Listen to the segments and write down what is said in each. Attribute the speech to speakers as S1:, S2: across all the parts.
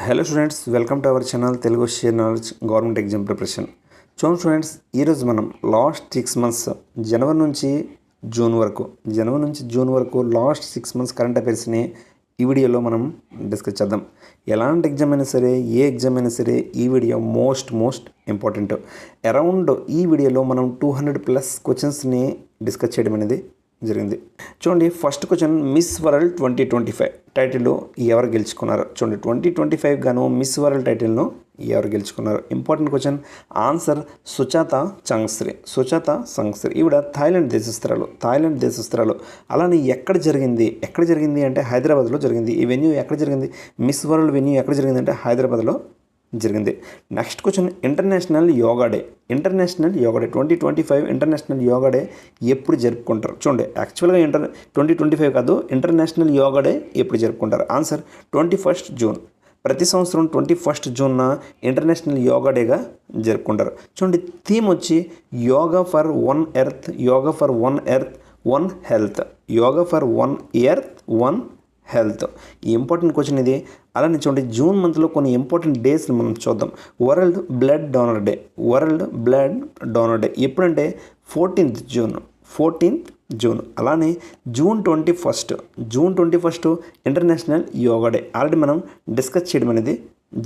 S1: Hello students, welcome to our channel Telugu share knowledge government exam preparation. చూడండి students, ఈరోజు మనం last 6 months జనవరి నుంచి June వరకు లాస్ట్ 6 months కరెంట్ అఫైర్స్ని ఈ వీడియోలో మనం డిస్కస్ చేద్దాం. ఎలాంటి ఎగ్జామ్ అయినా సరే, ఏ ఎగ్జామ్ అయినా సరే, ఈ వీడియో మోస్ట్ ఇంపార్టెంట్. అరౌండ్ ఈ వీడియోలో మనం 200+ క్వశ్చన్స్ని డిస్కస్ చేయడం అనేది జరిగింది. చూడండి, ఫస్ట్ క్వశ్చన్, మిస్ వరల్డ్ 2025 టైటిల్లో ఎవరు గెలుచుకున్నారు? చూడండి, 2025 గాను మిస్ వరల్డ్ టైటిల్ను ఎవరు గెలుచుకున్నారు? Important question. Answer Suchata Chuangsri. ఈవిడ థాయిలాండ్ దేశస్తురాలు. అలానే ఎక్కడ జరిగింది అంటే హైదరాబాద్లో జరిగింది. ఈ వెన్యూ ఎక్కడ జరిగింది? మిస్ వరల్డ్ వెన్యూ ఎక్కడ జరిగింది అంటే హైదరాబాద్లో జరిగింది. Next question, international yoga day 2025 international yoga day ఎప్పుడు జరుపుకుంటారు? చూడండి, యాక్చువల్గా 2025 కాదు, ఇంటర్నేషనల్ యోగా డే ఎప్పుడు జరుపుకుంటారు? Answer 21st June. ప్రతి సంవత్సరం 21st June ఇంటర్నేషనల్ యోగా డేగా జరుపుకుంటారు. చూడండి, థీమ్ వచ్చి yoga for one earth, one health. ఈ ఇంపార్టెంట్ క్వశ్చన్ ఇది. అలానే చూడండి, జూన్ మంత్లో కొన్ని ఇంపార్టెంట్ డేస్ని మనం చూద్దాం. వరల్డ్ బ్లడ్ డోనర్ డే ఎప్పుడంటే 14th June. అలానే June 21 international yoga day already మనం డిస్కస్ చేయడం అనేది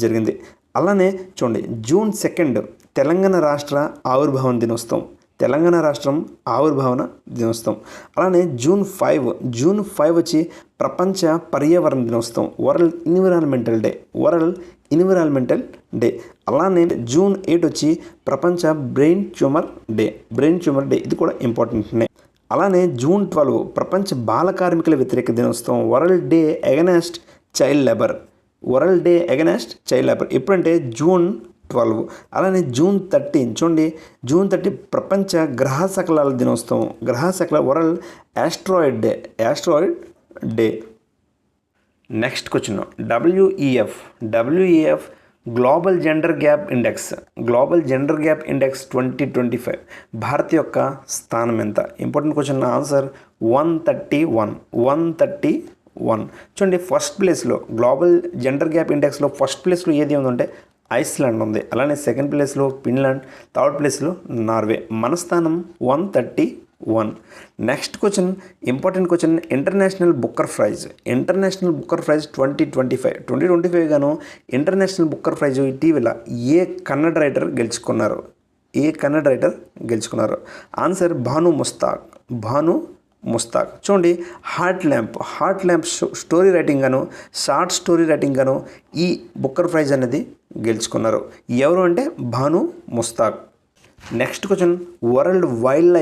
S1: జరిగింది. అలానే చూడండి, జూన్ 2 తెలంగాణ రాష్ట్ర ఆవిర్భావన దినోత్సవం. అలానే జూన్ 5 వచ్చి ప్రపంచ పర్యావరణ దినోత్సవం, వరల్డ్ ఎన్విరాన్మెంటల్ డే. అలానే జూన్ 8 వచ్చి ప్రపంచ బ్రెయిన్ ట్యూమర్ డే. ఇది కూడా ఇంపార్టెంట్. అలానే జూన్ 12 ప్రపంచ బాల కార్మికుల వ్యతిరేక దినోత్సవం, world day against child labour. ఎప్పుడంటే జూన్ 12. అలానే జూన్ 13 చూడండి, జూన్ 30 ప్రపంచ గ్రహ శకలాల దినోత్సవం, world asteroid day. Next question, WEF global gender gap index 2025 Bharat యొక్క స్థానం ఎంత? Important question. ఆన్సర్ 131. చూడండి, ఫస్ట్ ప్లేస్లో గ్లోబల్ జెండర్ గ్యాప్ ఇండెక్స్లో ఫస్ట్ ప్లేస్లో ఏది ఉందంటే ఐస్లాండ్ ఉంది. అలానే సెకండ్ ప్లేస్లో ఫిన్లాండ్, థర్డ్ ప్లేస్లో నార్వే. మన స్థానం 131. Next question, important question. International Booker prize 2025 గాను ఇంటర్నేషనల్ బుక్కర్ ప్రైజ్ ఇటీవల ఏ కన్నడ రైటర్ గెలుచుకున్నారు? ఆన్సర్ భాను ముస్తాక్. చూడండి, హార్ట్ ల్యాంప్ స్టోరీ రైటింగ్ గాను, షార్ట్ స్టోరీ రైటింగ్ గాను ఈ బుక్కర్ ప్రైజ్ అనేది గెలుచుకున్నారు. ఎవరు అంటే Banu Mushtaq. Next question, world wild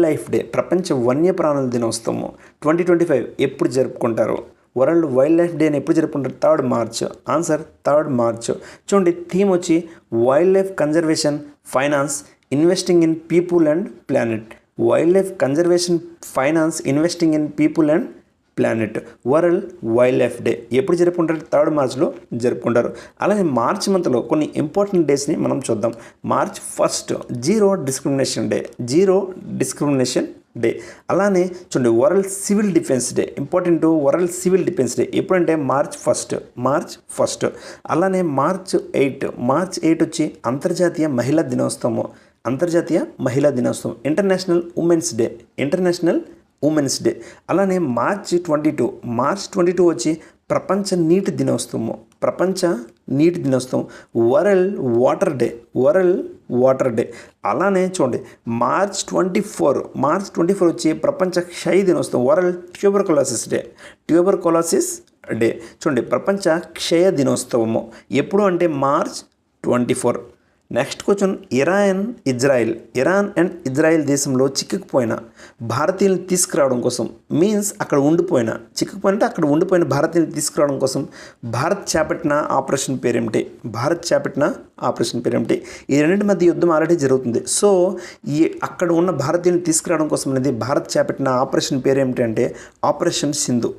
S1: life day ప్రపంచ వన్యప్రాణుల దినోత్సవం 2025 ఎప్పుడు జరుపుకుంటారు? వరల్డ్ వైల్డ్ లైఫ్ డేని ఎప్పుడు జరుపుకుంటారు? 3rd March. Answer 3rd March. చూడండి, థీమ్ వచ్చి wild life conservation, finance, investing in people and planet. World wildlife day ఎప్పుడు జరుపుకుంటారు? 3rd March జరుపుకుంటారు. అలానే మార్చ్ మంత్లో కొన్ని ఇంపార్టెంట్ డేస్ని మనం చూద్దాం. March 1 zero discrimination day. అలానే చూడండి, world civil defence day. World civil defence day ఎప్పుడంటే March 1. అలానే March 8 వచ్చి అంతర్జాతీయ మహిళా దినోత్సవం. International women's day. అలానే March 22 వచ్చి ప్రపంచ నీటి దినోత్సవం. World water day. అలానే చూడండి, March 24 వచ్చి ప్రపంచ క్షయ దినోత్సవం, వరల్డ్ ట్యూబర్కులోసిస్ డే. చూడండి, ప్రపంచ క్షయ దినోత్సవము ఎప్పుడు అంటే March 24. Next question, Iran and Israel దేశంలో చిక్కుకుపోయిన భారతీయులను తీసుకురావడం కోసం, అక్కడ ఉండిపోయిన భారతీయులను తీసుకురావడం కోసం భారత్ చేపట్టిన ఆపరేషన్ పేరేమిటి? ఈ రెండింటి మధ్య యుద్ధం ఆల్రెడీ జరుగుతుంది. సో అక్కడ ఉన్న భారతీయులను తీసుకురావడం కోసం అనేది భారత్ చేపట్టిన ఆపరేషన్ పేరేమిటి అంటే ఆపరేషన్ సింధు.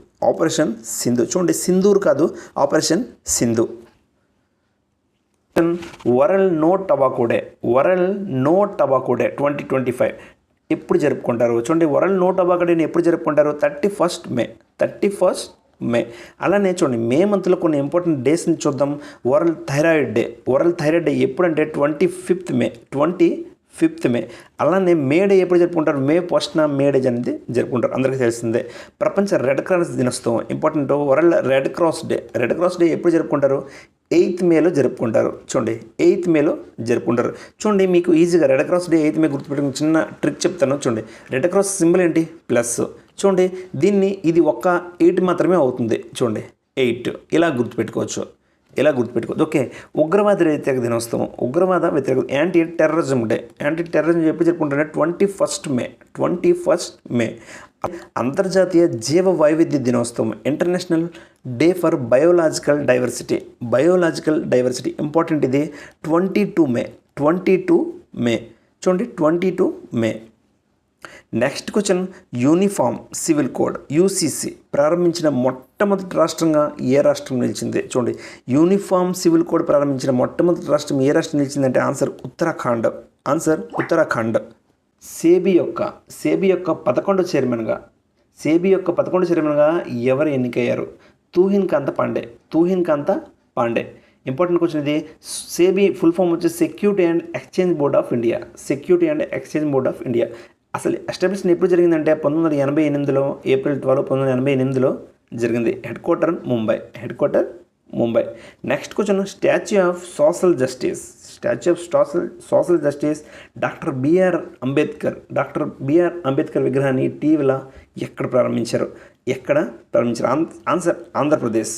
S1: చూడండి, సింధూర్ కాదు, operation Sindhu. World no tobacco day 2025 ఎప్పుడు జరుపుకుంటారు? చూడండి, వరల్డ్ నో టొబాకో డేని ఎప్పుడు జరుపుకుంటారు? 31st May. మే. అలానే చూడండి మే మంత్లో కొన్ని ఇంపార్టెంట్ డేస్ని చూద్దాం. వరల్డ్ థైరాయిడ్ డే ఎప్పుడంటే 25th మే. అలానే మే డే ఎప్పుడు జరుపుకుంటారు? మే 1st మే డే అనేది జరుపుకుంటారు, అందరికీ తెలిసిందే. ప్రపంచ రెడ్ క్రాస్ దినోత్సవం important. World red cross day ఎప్పుడు జరుపుకుంటారు? 8th మేలో జరుపుకుంటారు. చూడండి 8th మేలో జరుపుకుంటారు. చూడండి మీకు ఈజీగా రెడ్ క్రాస్ డే 8th మే గుర్తుపెట్టుకుని చిన్న ట్రిక్ చెప్తాను. చూడండి రెడ్ క్రాస్ సింబల్ ఏంటి? ప్లస్. చూడండి ఇది ఒక్క 8 మాత్రమే అవుతుంది. చూడండి 8 ఇలా గుర్తుపెట్టుకోవచ్చు. ఓకే. ఉగ్రవాద వ్యతిరేక దినోత్సవం, ఉగ్రవాద వ్యతిరేక యాంటీ టెర్రరిజం డే ఎప్పుడు జరుపుకుంటారంటే 21st మే. అంతర్జాతీయ జీవ వైవిధ్య దినోత్సవం, international day for biological diversity important. ఇది 22 మే. చూడండి 22 May. Next question, uniform civil code UCC ప్రారంభించిన మొట్టమొదటి రాష్ట్రంగా ఏ రాష్ట్రం నిలిచింది? చూడండి యూనిఫామ్ సివిల్ కోడ్ ప్రారంభించిన మొట్టమొదటి రాష్ట్రం ఏ రాష్ట్రం నిలిచిందంటే ఆన్సర్ ఉత్తరాఖండ్. సేబీ యొక్క 11వ చైర్మన్గా ఎవరు ఎన్నికయ్యారు? తూహిన్ కాంత పాండే. ఇంపార్టెంట్ క్వశ్చన్ ఇది. సేబీ ఫుల్ ఫామ్ వచ్చి security and exchange board of India. అసలు ఎస్టాబ్లిష్మెంట్ ఎప్పుడు జరిగిందంటే 1988లో ఏప్రిల్ 12, 1988లో జరిగింది. Head quarter Mumbai. Next question, statue of social justice doctor B R Ambedkar విగ్రహాన్ని ఇటీవల ఎక్కడ ప్రారంభించారు? ఆన్సర్ ఆంధ్రప్రదేశ్.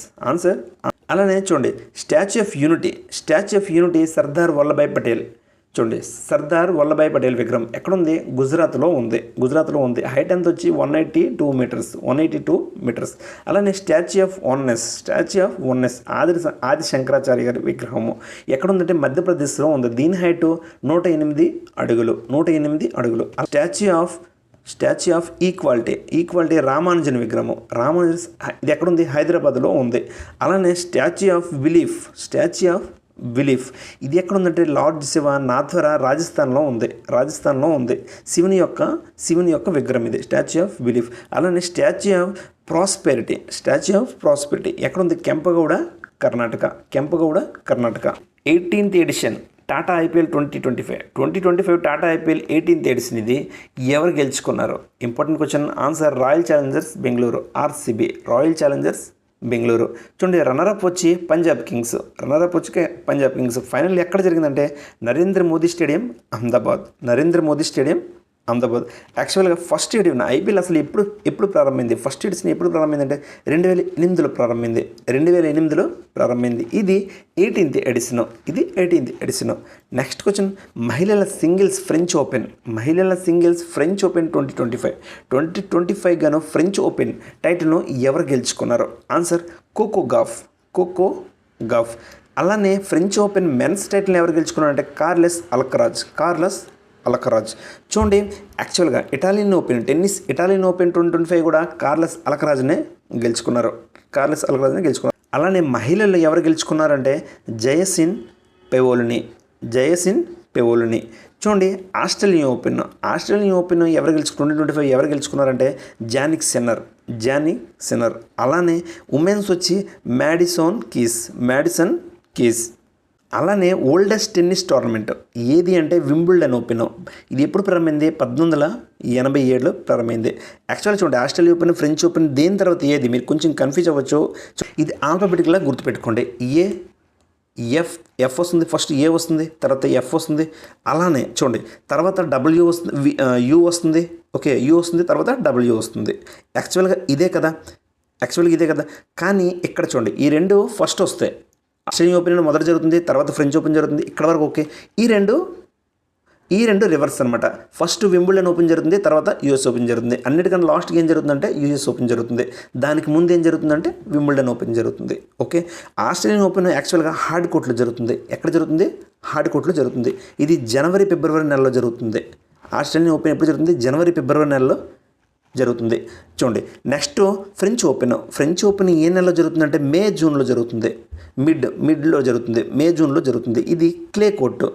S1: అలానే చూడండి statue of unity Sardar Vallabhbhai Patel. చూడండి సర్దార్ వల్లభాయ్ పటేల్ విగ్రహం ఎక్కడుంది? గుజరాత్లో ఉంది. హైట్ ఎంత వచ్చి 182 మీటర్స్. అలానే స్టాచ్యూ ఆఫ్ వన్నెస్ ఆది శంకరాచార్య గారి విగ్రహము ఎక్కడుందంటే మధ్యప్రదేశ్లో ఉంది. దీని హైట్ 108 అడుగులు. స్టాచ్యూ ఆఫ్ ఈక్వాలిటీ రామానుజన్ విగ్రహము ఇది ఎక్కడుంది? హైదరాబాద్లో ఉంది. అలానే స్టాచ్యూ ఆఫ్ బిలీఫ్ ఇది ఎక్కడ ఉందంటే లార్డ్ శివ నాథ్వరా రాజస్థాన్లో ఉంది. శివుని యొక్క విగ్రహం ఇది స్టాచ్యూ ఆఫ్ బిలీఫ్. అలానే స్టాచ్యూ ఆఫ్ ప్రాస్పెరిటీ ఎక్కడ ఉంది? Kempegowda Karnataka. 18th edition Tata IPL 2025 Tata IPL 18th edition ఇది ఎవరు గెలుచుకున్నారు? Important question. Answer royal challengers Bengaluru, RCB. Bengaluru. చూడండి రన్నరప్ వచ్చి పంజాబ్ కింగ్స్. ఫైనల్ ఎక్కడ జరిగిందంటే నరేంద్ర మోదీ స్టేడియం అహ్మదాబాద్. యాక్చువల్గా ఫస్ట్ ఎడిషన్ ఐపీఎల్ అసలు ఎప్పుడు ప్రారంభమైంది? ఫస్ట్ ఎడిషన్ ఎప్పుడు ప్రారంభమైంది అంటే 2008లో ప్రారంభమైంది. ఇది 18th ఎడిషన్. నెక్స్ట్ క్వశ్చన్, మహిళల సింగిల్స్ ఫ్రెంచ్ ఓపెన్ 2025 గాను ఫ్రెంచ్ ఓపెన్ టైటిల్ను ఎవరు గెలుచుకున్నారు? Answer Coco Gauff. అలానే ఫ్రెంచ్ ఓపెన్ మెన్స్ టైటిల్ని ఎవరు గెలుచుకున్నారంటే కార్లెస్ అల్కరాజ్. చూడండి యాక్చువల్గా ఇటాలియన్ ఓపెన్ 2025 కూడా కార్లెస్ అల్కరాజ్నే గెలుచుకున్నారు. అలానే మహిళల్లో ఎవరు గెలుచుకున్నారంటే జయసిన్ పెవోలిని. చూడండి ఆస్ట్రేలియన్ ఓపెన్ 2025 ఎవరు గెలుచుకున్నారంటే జానిక్ సిన్నర్. అలానే ఉమెన్స్ వచ్చి మ్యాడిసన్ కీస్. అలానే ఓల్డెస్ట్ టెన్నిస్ టోర్నమెంట్ ఏది అంటే వింబుల్డన్ ఓపెన్. ఇది ఎప్పుడు ప్రారంభమైంది? 1887లో ప్రారంభమైంది. యాక్చువల్గా చూడండి ఆస్ట్రేలియా ఓపెన్, ఫ్రెంచ్ ఓపెన్ దేని తర్వాత ఏది? మీరు కొంచెం కన్ఫ్యూజ్ అవ్వచ్చు. ఇది ఆల్ఫాబెటిక్గా గుర్తుపెట్టుకోండి. ఎఫ్ వస్తుంది, ఫస్ట్ ఏ వస్తుంది, తర్వాత ఎఫ్ వస్తుంది. అలానే చూడండి తర్వాత డబ్ల్యూ వస్తుంది, యూ వస్తుంది. యూ వస్తుంది, తర్వాత డబ్ల్యూ వస్తుంది. యాక్చువల్గా ఇదే కదా. కానీ ఇక్కడ చూడండి ఈ రెండు ఫస్ట్ వస్తాయి. ఆస్ట్రేలియన్ ఓపెన్ మొదట జరుగుతుంది, తర్వాత ఫ్రెంచ్ ఓపెన్ జరుగుతుంది. ఇక్కడ వరకు ఓకే. ఈ రెండు రివర్స్ అనమాట. ఫస్ట్ వింబుల్డన్ ఓపెన్ జరుగుతుంది, తర్వాత యూఎస్ ఓపెన్ జరుగుతుంది. అన్నిటికన్నా లాస్ట్కి ఏం జరుగుతుందంటే యూఎస్ ఓపెన్ జరుగుతుంది. దానికి ముందు ఏం జరుగుతుందంటే వింబుల్డన్ ఓపెన్ జరుగుతుంది. ఓకే. ఆస్ట్రేలియన్ ఓపెన్ యాక్చువల్గా హార్డ్ కోర్ట్లో జరుగుతుంది. ఎక్కడ జరుగుతుంది? హార్డ్ కోర్ట్లో జరుగుతుంది. ఇది జనవరి ఫిబ్రవరి నెలలో జరుగుతుంది. ఆస్ట్రేలియన్ ఓపెన్ ఎప్పుడు జరుగుతుంది? జనవరి ఫిబ్రవరి నెలలో జరుగుతుంది. చూడండి నెక్స్ట్ ఫ్రెంచ్ ఓపెన్ ఏ నెలలో జరుగుతుందంటే మే జూన్లో జరుగుతుంది. మిడ్లో జరుగుతుంది, మే జూన్లో జరుగుతుంది. ఇది క్లే కోర్టు.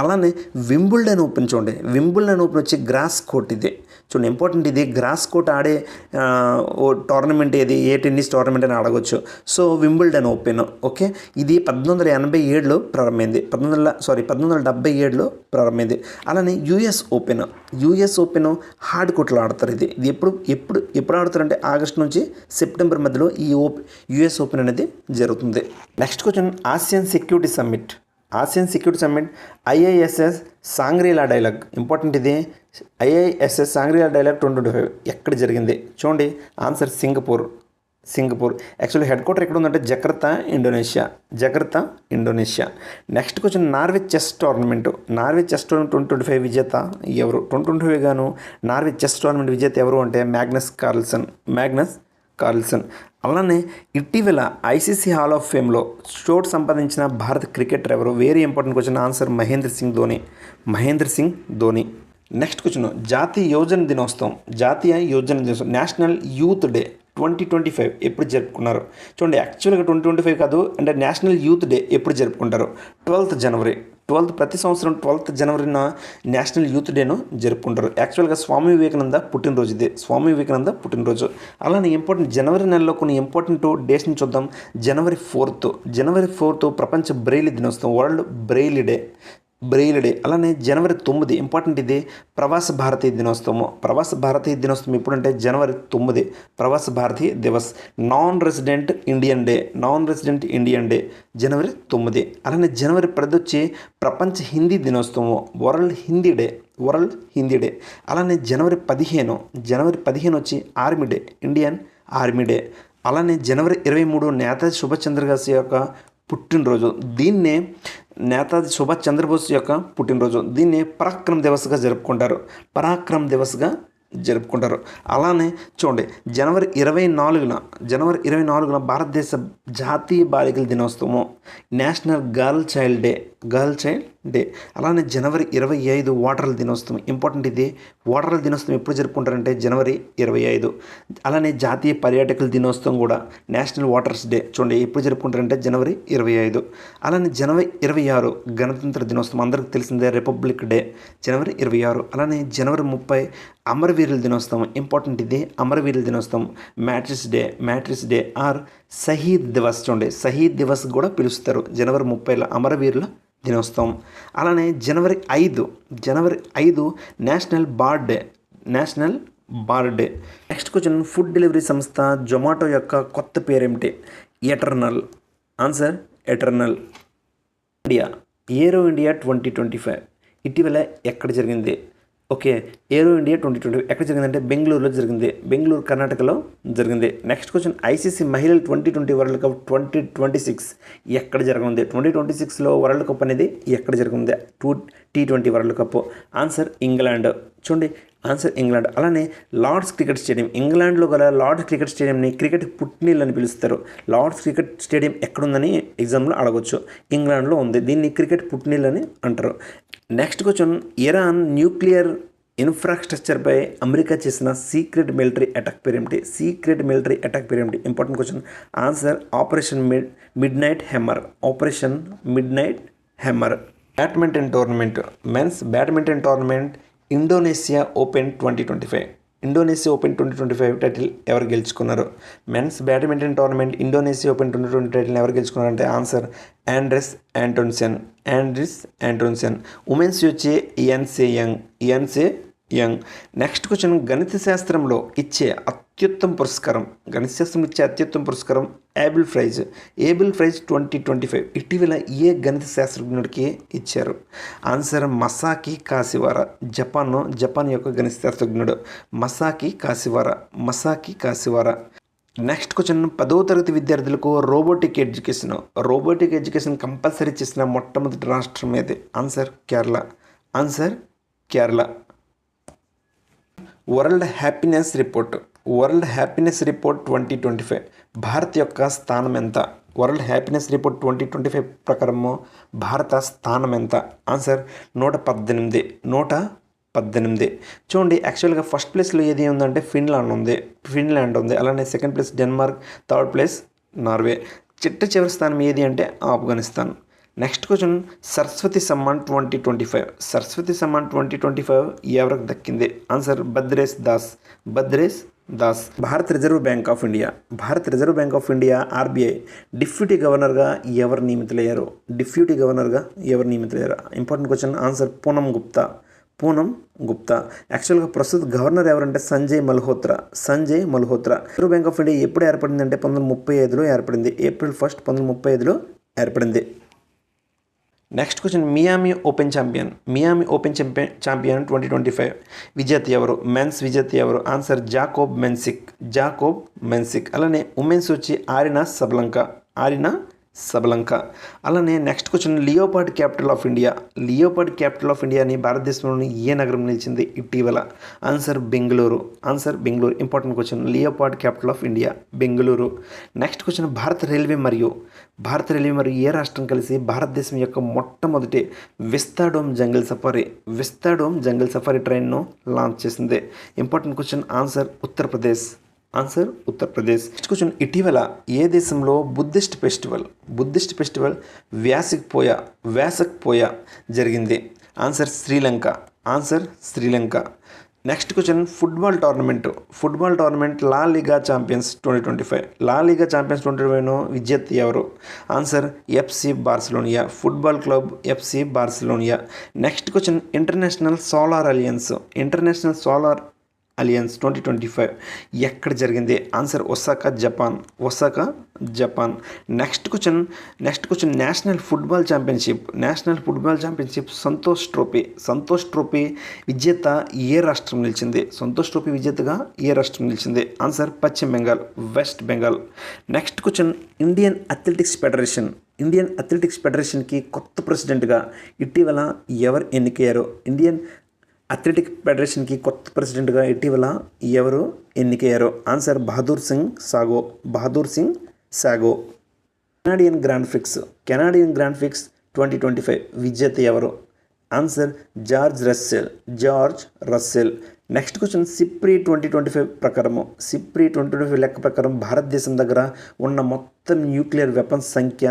S1: అలానే వింబుల్డన్ ఓపెన్ చూడండి, వింబుల్డన్ ఓపెన్ వచ్చి గ్రాస్ కోర్ట్. ఇది చూడండి ఇంపార్టెంట్ ఇది. గ్రాస్ కోర్ట్ ఆడే ఓ టోర్నమెంట్ ఏది, ఏ టెన్నిస్ టోర్నమెంట్ అని అడగొచ్చు. So Wimbledon open. ఓకే, ఇది 1887లో ప్రారంభమైంది. 1877లో ప్రారంభమైంది. అలానే యుఎస్ ఓపెన్ హార్డ్ కోర్టులో ఆడతారు. ఇది ఎప్పుడు ఆడతారంటే ఆగస్టు నుంచి సెప్టెంబర్ మధ్యలో ఈ యుఎస్ ఓపెన్ అనేది జరుగుతుంది. Next question, Asian security summit IISS Shangri-La dialogue. Important ఇది. ఐఐఎస్ఎస్ సాంగ్రీలా డైలాగ్ 2025 ఎక్కడ జరిగింది? చూడండి answer Singapore. Actually headquarter ఎక్కడ ఉందంటే Jakarta Indonesia. Next question, Norway chess tournament 2025 విజేత ఎవరు? 2025 గాను నార్వే చెస్ టోర్నమెంట్ విజేత ఎవరు అంటే మ్యాగ్నస్ కార్ల్సన్. అలానే ఇటీవల ఐసీసీ హాల్ ఆఫ్ ఫేమ్లో చోటు సంపాదించిన భారత క్రికెటర్ ఎవరు? Very important question. Answer Mahendra Singh Dhoni. Next question, జాతీయ యోజన దినోత్సవం నేషనల్ యూత్ డే 2025 ఎప్పుడు జరుపుకున్నారు? చూడండి యాక్చువల్గా 2025 కాదు, అంటే నేషనల్ యూత్ డే ఎప్పుడు జరుపుకుంటారు? 12th జనవరి. ప్రతి సంవత్సరం 12th జనవరిన నేషనల్ యూత్ డేను జరుపుకుంటారు. యాక్చువల్గా స్వామి వివేకానంద పుట్టినరోజు. అలానే ఇంపార్టెంట్ జనవరి నెలలో కొన్ని ఇంపార్టెంట్ డేస్ని చూద్దాం. జనవరి 4th ప్రపంచ బ్రెయిలీ దినోత్సవం, వరల్డ్ బ్రెయిలీ డే. అలానే జనవరి 9 ఇంపార్టెంట్ ఇది, ప్రవాస భారతీయ దినోత్సవం ఎప్పుడంటే జనవరి 9 Pravasi Bharatiya Divas. Non resident Indian day జనవరి 9. అలానే జనవరి 10 వచ్చి ప్రపంచ హిందీ దినోత్సవం, వరల్డ్ హిందీ డే. అలానే జనవరి 15 వచ్చి army day, Indian army day. అలానే జనవరి 23 నేతాజీ సుభాష్ చంద్రబోస్ యొక్క పుట్టినరోజు. దీన్నే పరాక్రమ్ దివస్గా జరుపుకుంటారు. అలానే చూడండి జనవరి 24న భారతదేశ జాతీయ బాలికల దినోత్సవము, నేషనల్ గర్ల్ చైల్డ్ డే. అలానే జనవరి 25 ఓటర్ల దినోత్సవం. ఇంపార్టెంట్ ఇది. ఓటర్ల దినోత్సవం ఎప్పుడు జరుపుకుంటారంటే జనవరి 25. అలానే జాతీయ పర్యాటకుల దినోత్సవం కూడా, నేషనల్ వాటర్స్ డే చూడండి ఎప్పుడు జరుపుకుంటారంటే జనవరి 25. అలానే జనవరి 26 గణతంత్ర దినోత్సవం, అందరికీ తెలిసిందే, రిపబ్లిక్ డే, జనవరి 26. అలానే జనవరి 30 అమరవీరుల దినోత్సవం. ఇంపార్టెంట్ ఇది, అమరవీరుల దినోత్సవం. Martyrs day or Shaheed Diwas. చూడండి షహీద్ దివస్ కూడా పిలుస్తారు జనవరి 30 అమరవీరుల దినోత్సవం. అలానే జనవరి 5 national bar day. Next question, food delivery సంస్థ జొమాటో యొక్క కొత్త పేరేమిటి? Eternal. Answer Eternal. Aero India 2025 ఇటీవల ఎక్కడ జరిగింది? ఓకే, ఏరో ఇండియా 2025 ఎక్కడ జరిగిందంటే బెంగళూరులో జరిగింది. బెంగళూరు కర్ణాటకలో జరిగింది. నెక్స్ట్ క్వశ్చన్, ఐసీసీ మహిళల 2020 వరల్డ్ కప్ 2026 ఎక్కడ జరగనుంది? 2026లో వరల్డ్ కప్ అనేది ఎక్కడ జరగనుంది? T20 world cup. Answer England. చూడండి ఆన్సర్ ఇంగ్లాండ్. అలానే లార్డ్స్ క్రికెట్ స్టేడియం, ఇంగ్లాండ్లో గల లార్డ్స్ క్రికెట్ స్టేడియంని క్రికెట్ పుట్టినిల్లు అని పిలుస్తారు. లార్డ్స్ క్రికెట్ స్టేడియం ఎక్కడుందని ఎగ్జామ్లో అడగొచ్చు. ఇంగ్లాండ్లో ఉంది. దీన్ని క్రికెట్ పుట్టినిల్లు అని అంటారు. నెక్స్ట్ క్వశ్చన్, ఇరాన్ న్యూక్లియర్ ఇన్ఫ్రాస్ట్రక్చర్పై అమెరికా చేసిన సీక్రెట్ మిలిటరీ అటాక్ పేరేమిటి? Important question. Answer operation midnight hammer. Badminton tournament, men's badminton tournament Indonesia open 2025 title ఎవరు గెలుచుకున్నారు? Men's badminton tournament Indonesia open 2020 title ఎవరు గెలుచుకున్నారంటే ఆన్సర్ ఆండ్రెస్ ఆంటోన్సెన్. ఉమెన్స్ వచ్చి An Se young. Next question, గణిత శాస్త్రంలో ఇచ్చే అత్యుత్తమ పురస్కారం ఏబుల్ ప్రైజ్ 2025 ఇటీవల ఏ గణిత శాస్త్రజ్ఞుడికి ఇచ్చారు? ఆన్సర్ మసాకి కాసివారా. జపాన్ యొక్క గణిత శాస్త్రజ్ఞుడు మసాకి కాసివారా. నెక్స్ట్ క్వశ్చన్, 10వ తరగతి విద్యార్థులకు రోబోటిక్ ఎడ్యుకేషన్ కంపల్సరీ చేసిన మొట్టమొదటి రాష్ట్రం ఏది? Answer Kerala. World happiness report 2025 Bharat యొక్క స్థానం ఎంత? వరల్డ్ హ్యాపీనెస్ రిపోర్ట్ 2025 ప్రకారము భారత స్థానం ఎంత? ఆన్సర్ 118. చూడండి యాక్చువల్గా ఫస్ట్ ప్లేస్లో ఏది ఉందంటే ఫిన్లాండ్ ఉంది. అలానే second place Denmark, third place Norway. చిట్ట చివరి స్థానం ఏది అంటే ఆఫ్ఘనిస్తాన్. Next question Saraswati Samman 2025. సరస్వతి సమ్మాన్ 2025 ఎవరికి దక్కింది? ఆన్సర్ భద్రేష్ దాస్. భారత reserve bank of India RBI deputy గవర్నర్గా ఎవరు నియమితులయ్యారు? Important question. Answer Poonam Gupta. యాక్చువల్గా ప్రస్తుత గవర్నర్ ఎవరంటే Sanjay Malhotra. Reserve bank of India ఎప్పుడు ఏర్పడింది అంటే 1935లో ఏర్పడింది. April 1, 1935లో ఏర్పడింది. Next question. Miami open champion 2025 విజేత ఎవరు? మెన్స్ విజేత ఎవరు? Answer Jakub Mensik. అలానే ఉమెన్స్ వచ్చి ఆరినా సబలంక. అలానే next question. Leopard capital of ఇండియాని భారతదేశంలోని ఏ నగరం నిలిచింది ఇటీవల? Answer Bengaluru. Important question. Leopard capital of India Bengaluru. Next question. భారత రైల్వే మరియు ఏ రాష్ట్రం కలిసి భారతదేశం యొక్క మొట్టమొదటి విస్తాడోమ్ జంగల్ సఫారీ ట్రైన్ను లాంచ్ చేసింది? Important question. Answer Uttar Pradesh. Next question. ఇటీవల ఏ దేశంలో బుద్ధిస్ట్ ఫెస్టివల్ వ్యాసక్ పోయా జరిగింది? Answer Sri Lanka. Next question. Football tournament లా లిగా ఛాంపియన్స్ 2025 విజేత ఎవరు? Answer FC Barcelona. Football club FC Barcelona. Next question. International solar alliance 2025 ఎక్కడ జరిగింది? Answer Osaka Japan. Next question. National football championship Santosh trophy విజేత ఏ రాష్ట్రం నిలిచింది? Answer Paschim Bengal, west Bengal. Next question. Indian athletics ఫెడరేషన్కి కొత్త ప్రెసిడెంట్గా ఇటీవల ఎవరు ఎన్నికయ్యారు? అథ్లెటిక్ ఫెడరేషన్కి కొత్త ప్రెసిడెంట్గా ఇటీవల ఎవరు ఎన్నికయ్యారు? Answer Bahadur Singh sago. Canadian grand prix 2025 విజేత ఎవరు? Answer George Russell. Next question. SIPRI 2025 లెక్క ప్రకారం భారతదేశం దగ్గర ఉన్న మొత్తం న్యూక్లియర్ వెపన్స్ సంఖ్య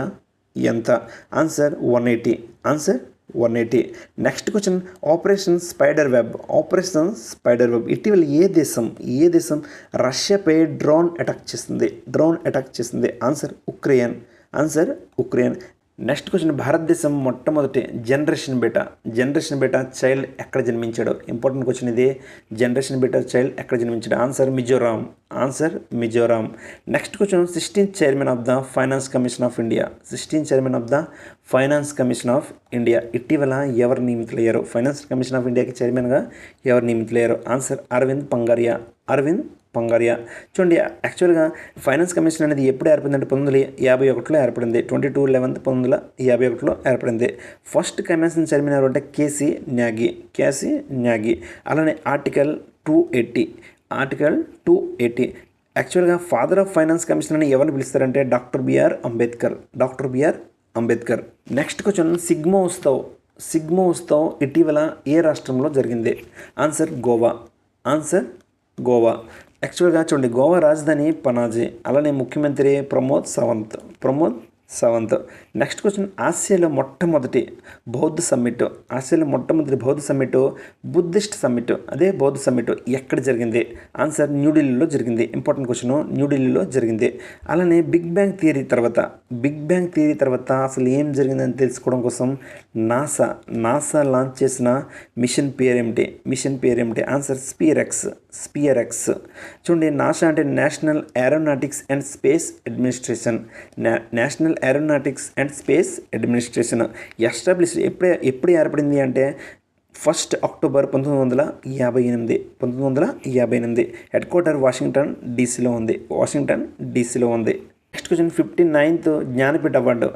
S1: ఎంత? Answer 180. Next question. Operation spider web ఇటీవల ఏ దేశం రష్యాపై డ్రోన్ అటాక్ చేసింది? Answer Ukraine. Next question. భారతదేశం మొట్టమొదటి జనరేషన్ బీటా చైల్డ్ ఎక్కడ జన్మించాడు? ఇంపార్టెంట్ క్వశ్చన్ ఇది. జనరేషన్ బీటా చైల్డ్ ఎక్కడ జన్మించాడు? Answer Mizoram. Next question. 16th chairman of the finance commission of India ఇటీవల ఎవరు నియమితులయ్యారు? ఫైనాన్స్ కమిషన్ ఆఫ్ ఇండియాకి చైర్మన్గా ఎవరు నియమితులయ్యారు? ఆన్సర్ అరవింద్ పంగారియా. చూడండి, యాక్చువల్గా ఫైనాన్స్ కమిషన్ అనేది ఎప్పుడు ఏర్పడిందంటే 1951లో ఏర్పడింది. 22/11/1951లో ఏర్పడింది. ఫస్ట్ కమిషన్ చైర్మన్ ఎవరు అంటే కేసీ న్యాగి. అలానే ఆర్టికల్ 280 యాక్చువల్గా ఫాదర్ ఆఫ్ ఫైనాన్స్ కమిషన్ అని ఎవరిని పిలుస్తారంటే doctor B R Ambedkar. Next question. Shigmo Utsav ఇటీవల ఏ రాష్ట్రంలో జరిగింది? ఆన్సర్ గోవా. యాక్చువల్గా చూడండి, గోవా రాజధాని పనాజీ. అలానే ముఖ్యమంత్రి ప్రమోద్ సావంత్. Next question. ఆసియాలో మొట్టమొదటి బౌద్ధ సమ్మిట్ బుద్ధిస్ట్ సమ్మిట్ ఎక్కడ జరిగింది? ఆన్సర్ న్యూఢిల్లీలో జరిగింది. Important question. న్యూఢిల్లీలో జరిగింది. అలానే బిగ్ బ్యాంగ్ థియరీ తర్వాత అసలు ఏం జరిగిందని తెలుసుకోవడం కోసం నాసా లాంచ్ చేసిన మిషన్ పేరు ఏమిటి? Answer SPHEREx. చూడండి, నాసా అంటే national aeronautics and space administration establish ఎప్పుడు ఏర్పడింది అంటే 1 అక్టోబర్ 1958. హెడ్ క్వార్టర్ వాషింగ్టన్ డీసీలో ఉంది. Next question. 59th Jnanpith award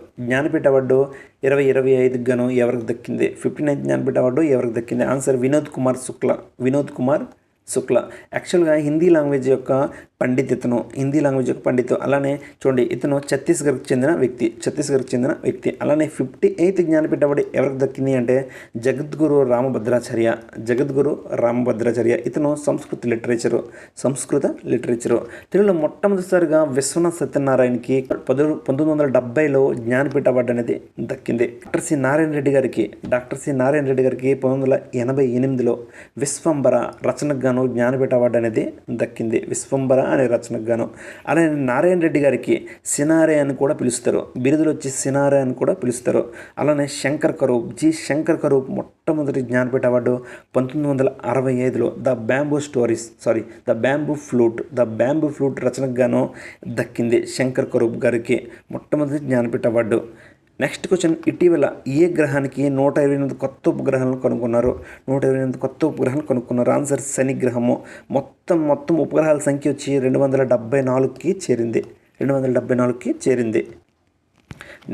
S1: 2025 గాను ఎవరికి దక్కింది? 59th జ్ఞానపీఠ అవార్డు ఎవరికి దక్కింది? ఆన్సర్ వినోద్ కుమార్ శుక్ల. యాక్చువల్గా హిందీ లాంగ్వేజ్ యొక్క పండిత్. అలానే చూడండి, ఇతను ఛత్తీస్గఢ్కి చెందిన వ్యక్తి. అలానే 58th జ్ఞానపీఠ అవార్డు ఎవరికి దక్కింది అంటే జగద్గురు రామభద్రాచార్య. ఇతను సంస్కృత లిటరేచరు. తెలుగులో మొట్టమొదటిసారిగా విశ్వనాథ్ సత్యనారాయణకి 1970లో జ్ఞానపీఠ అవార్డు అనేది దక్కింది. డాక్టర్ సి నారాయణ రెడ్డి గారికి 1988లో విశ్వంబర రచనకు గాను జ్ఞానపీఠ అవార్డు అనేది దక్కింది. విశ్వంబర అనే రచనకు గాను. అలానే నారాయణ రెడ్డి గారికి సినారే అని కూడా పిలుస్తారు, బిరుదులు వచ్చి సినారే అని కూడా పిలుస్తారు. అలానే శంకర్ కరూప్ మొట్టమొదటి జ్ఞానపీఠ అవార్డు 1965లో ద బ్యాంబూ ఫ్లూట్ రచనకు గాను దక్కింది శంకర్ కరూప్ గారికి మొట్టమొదటి జ్ఞానపీఠ అవార్డు. నెక్స్ట్ క్వశ్చన్, ఇటీవల ఏ గ్రహానికి 128 కొత్త ఉపగ్రహాలను కనుక్కున్నారు. ఆన్సర్ శని గ్రహము. మొత్తం ఉపగ్రహాల సంఖ్య వచ్చి 274కి చేరింది.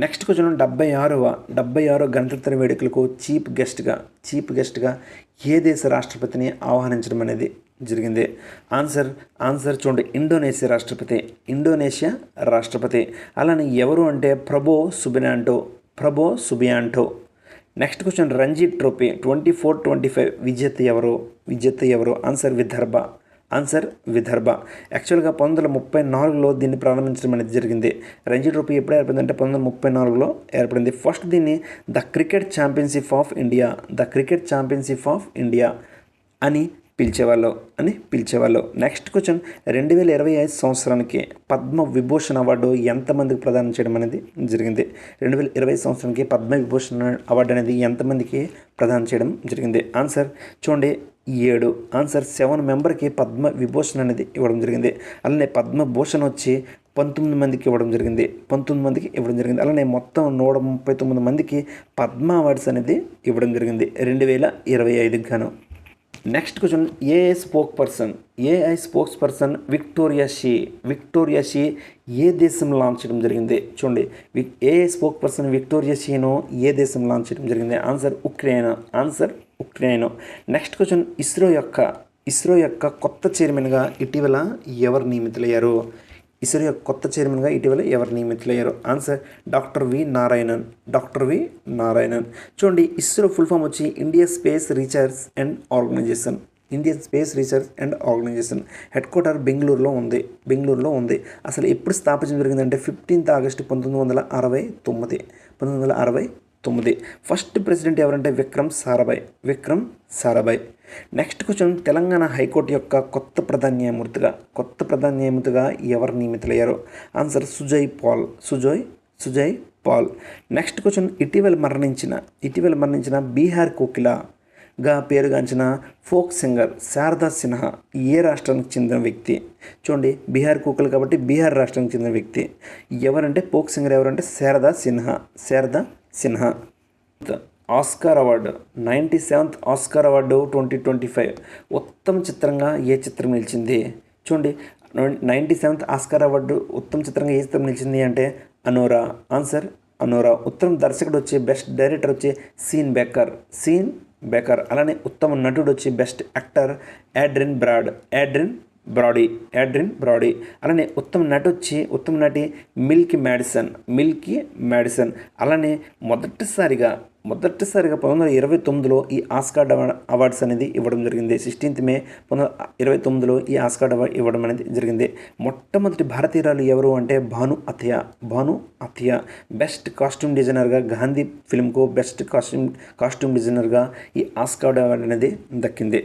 S1: నెక్స్ట్ క్వశ్చన్, 76వ గణతంత్ర వేడుకలకు చీఫ్ గెస్ట్గా ఏ దేశ రాష్ట్రపతిని ఆహ్వానించడం అనేది జరిగింది. ఆన్సర్ చూడండి, ఇండోనేషియా రాష్ట్రపతి. అలానే ఎవరు అంటే ప్రభో Subianto. Next question, Ranji trophy 24-25 విజేత ఎవరు? ఆన్సర్ విదర్భ. యాక్చువల్గా 1934లో దీన్ని ప్రారంభించడం అనేది జరిగింది. రంజీ ట్రోఫీ ఎప్పుడు ఏర్పడిందంటే 1934లో ఏర్పడింది. ఫస్ట్ దీన్ని the cricket championship of India అని పిలిచేవాళ్ళు. నెక్స్ట్ క్వశ్చన్, 2025 సంవత్సరానికి పద్మవిభూషణ్ అవార్డు ఎంతమందికి ప్రదానం చేయడం అనేది జరిగింది? 2025 సంవత్సరానికి పద్మవిభూషణ్ అవార్డు అనేది ఎంతమందికి ప్రదానం చేయడం జరిగింది? ఆన్సర్ చూడండి, 7. ఆన్సర్ 7 మెంబర్కి పద్మవిభూషణ్ అనేది ఇవ్వడం జరిగింది. అలానే పద్మభూషణ్ వచ్చి 19 మందికి ఇవ్వడం జరిగింది. అలానే మొత్తం 139 మందికి పద్మ అవార్డ్స్ అనేది ఇవ్వడం జరిగింది 2025కి గాను. Next question, AI spokesperson Victoria Shi ఏ దేశంలో లాంచ్ చేయడం జరిగింది? చూడండి, ఏఐ స్పోక్ పర్సన్ విక్టోరియా షీను ఏ దేశంలో లాంచ్ చేయడం జరిగింది? Answer Ukraine. Next question, ISRO యొక్క కొత్త చైర్మన్గా ఇటీవల ఎవరు నియమితులయ్యారు? Answer doctor V Narayanan. చూడండి, ఇస్రో ఫుల్ ఫామ్ వచ్చి Indian space research and organisation. Headquarter బెంగళూరులో ఉంది. అసలు ఎప్పుడు స్థాపించడం జరిగిందంటే 15th ఆగస్టు 1969. ఫస్ట్ ప్రెసిడెంట్ ఎవరంటే Vikram Sarabhai. Next question, Telangana high court యొక్క కొత్త ప్రధాన న్యాయమూర్తిగా ఎవరు నియమితులయ్యారు? Answer Sujoy Paul. Next question, ఇటీవల మరణించిన బీహార్ కోకిలగా పేరుగాంచిన ఫోక్ సింగర్ శారదా సిన్హా ఏ రాష్ట్రానికి చెందిన వ్యక్తి? చూడండి, బీహార్ కోకిల కాబట్టి బీహార్ రాష్ట్రానికి చెందిన వ్యక్తి ఎవరంటే ఫోక్ సింగర్ ఎవరంటే Sharada Sinha. Oscar award 97th Oscar award 2025 ఉత్తమ చిత్రంగా ఏ చిత్రం నిలిచింది? చూడండి, 97th ఆస్కార్ అవార్డు ఉత్తమ చిత్రంగా ఏ చిత్రం నిలిచింది అంటే అనోరా. ఆన్సర్ అనోరా. ఉత్తమ దర్శకుడు వచ్చి బెస్ట్ డైరెక్టర్ వచ్చి సీన్ బేకర్. అలానే ఉత్తమ నటుడు వచ్చి బెస్ట్ యాక్టర్ యాడ్రిన్ బ్రాడీ. అలానే ఉత్తమ నటి మిల్కీ మ్యాడిసన్. అలానే మొదటిసారిగా 1929లో ఈ ఆస్కార్ అవార్డ్స్ అనేది ఇవ్వడం జరిగింది. 16th May 1929లో ఈ ఆస్కార్ అవార్డు ఇవ్వడం అనేది జరిగింది. మొట్టమొదటి భారతీయురాలు ఎవరు అంటే భాను అథియా. బెస్ట్ కాస్ట్యూమ్ డిజైనర్గా గాంధీ ఫిల్మ్కు బెస్ట్ కాస్ట్యూమ్ డిజైనర్గా ఈ ఆస్కార్ అవార్డు అనేది దక్కింది.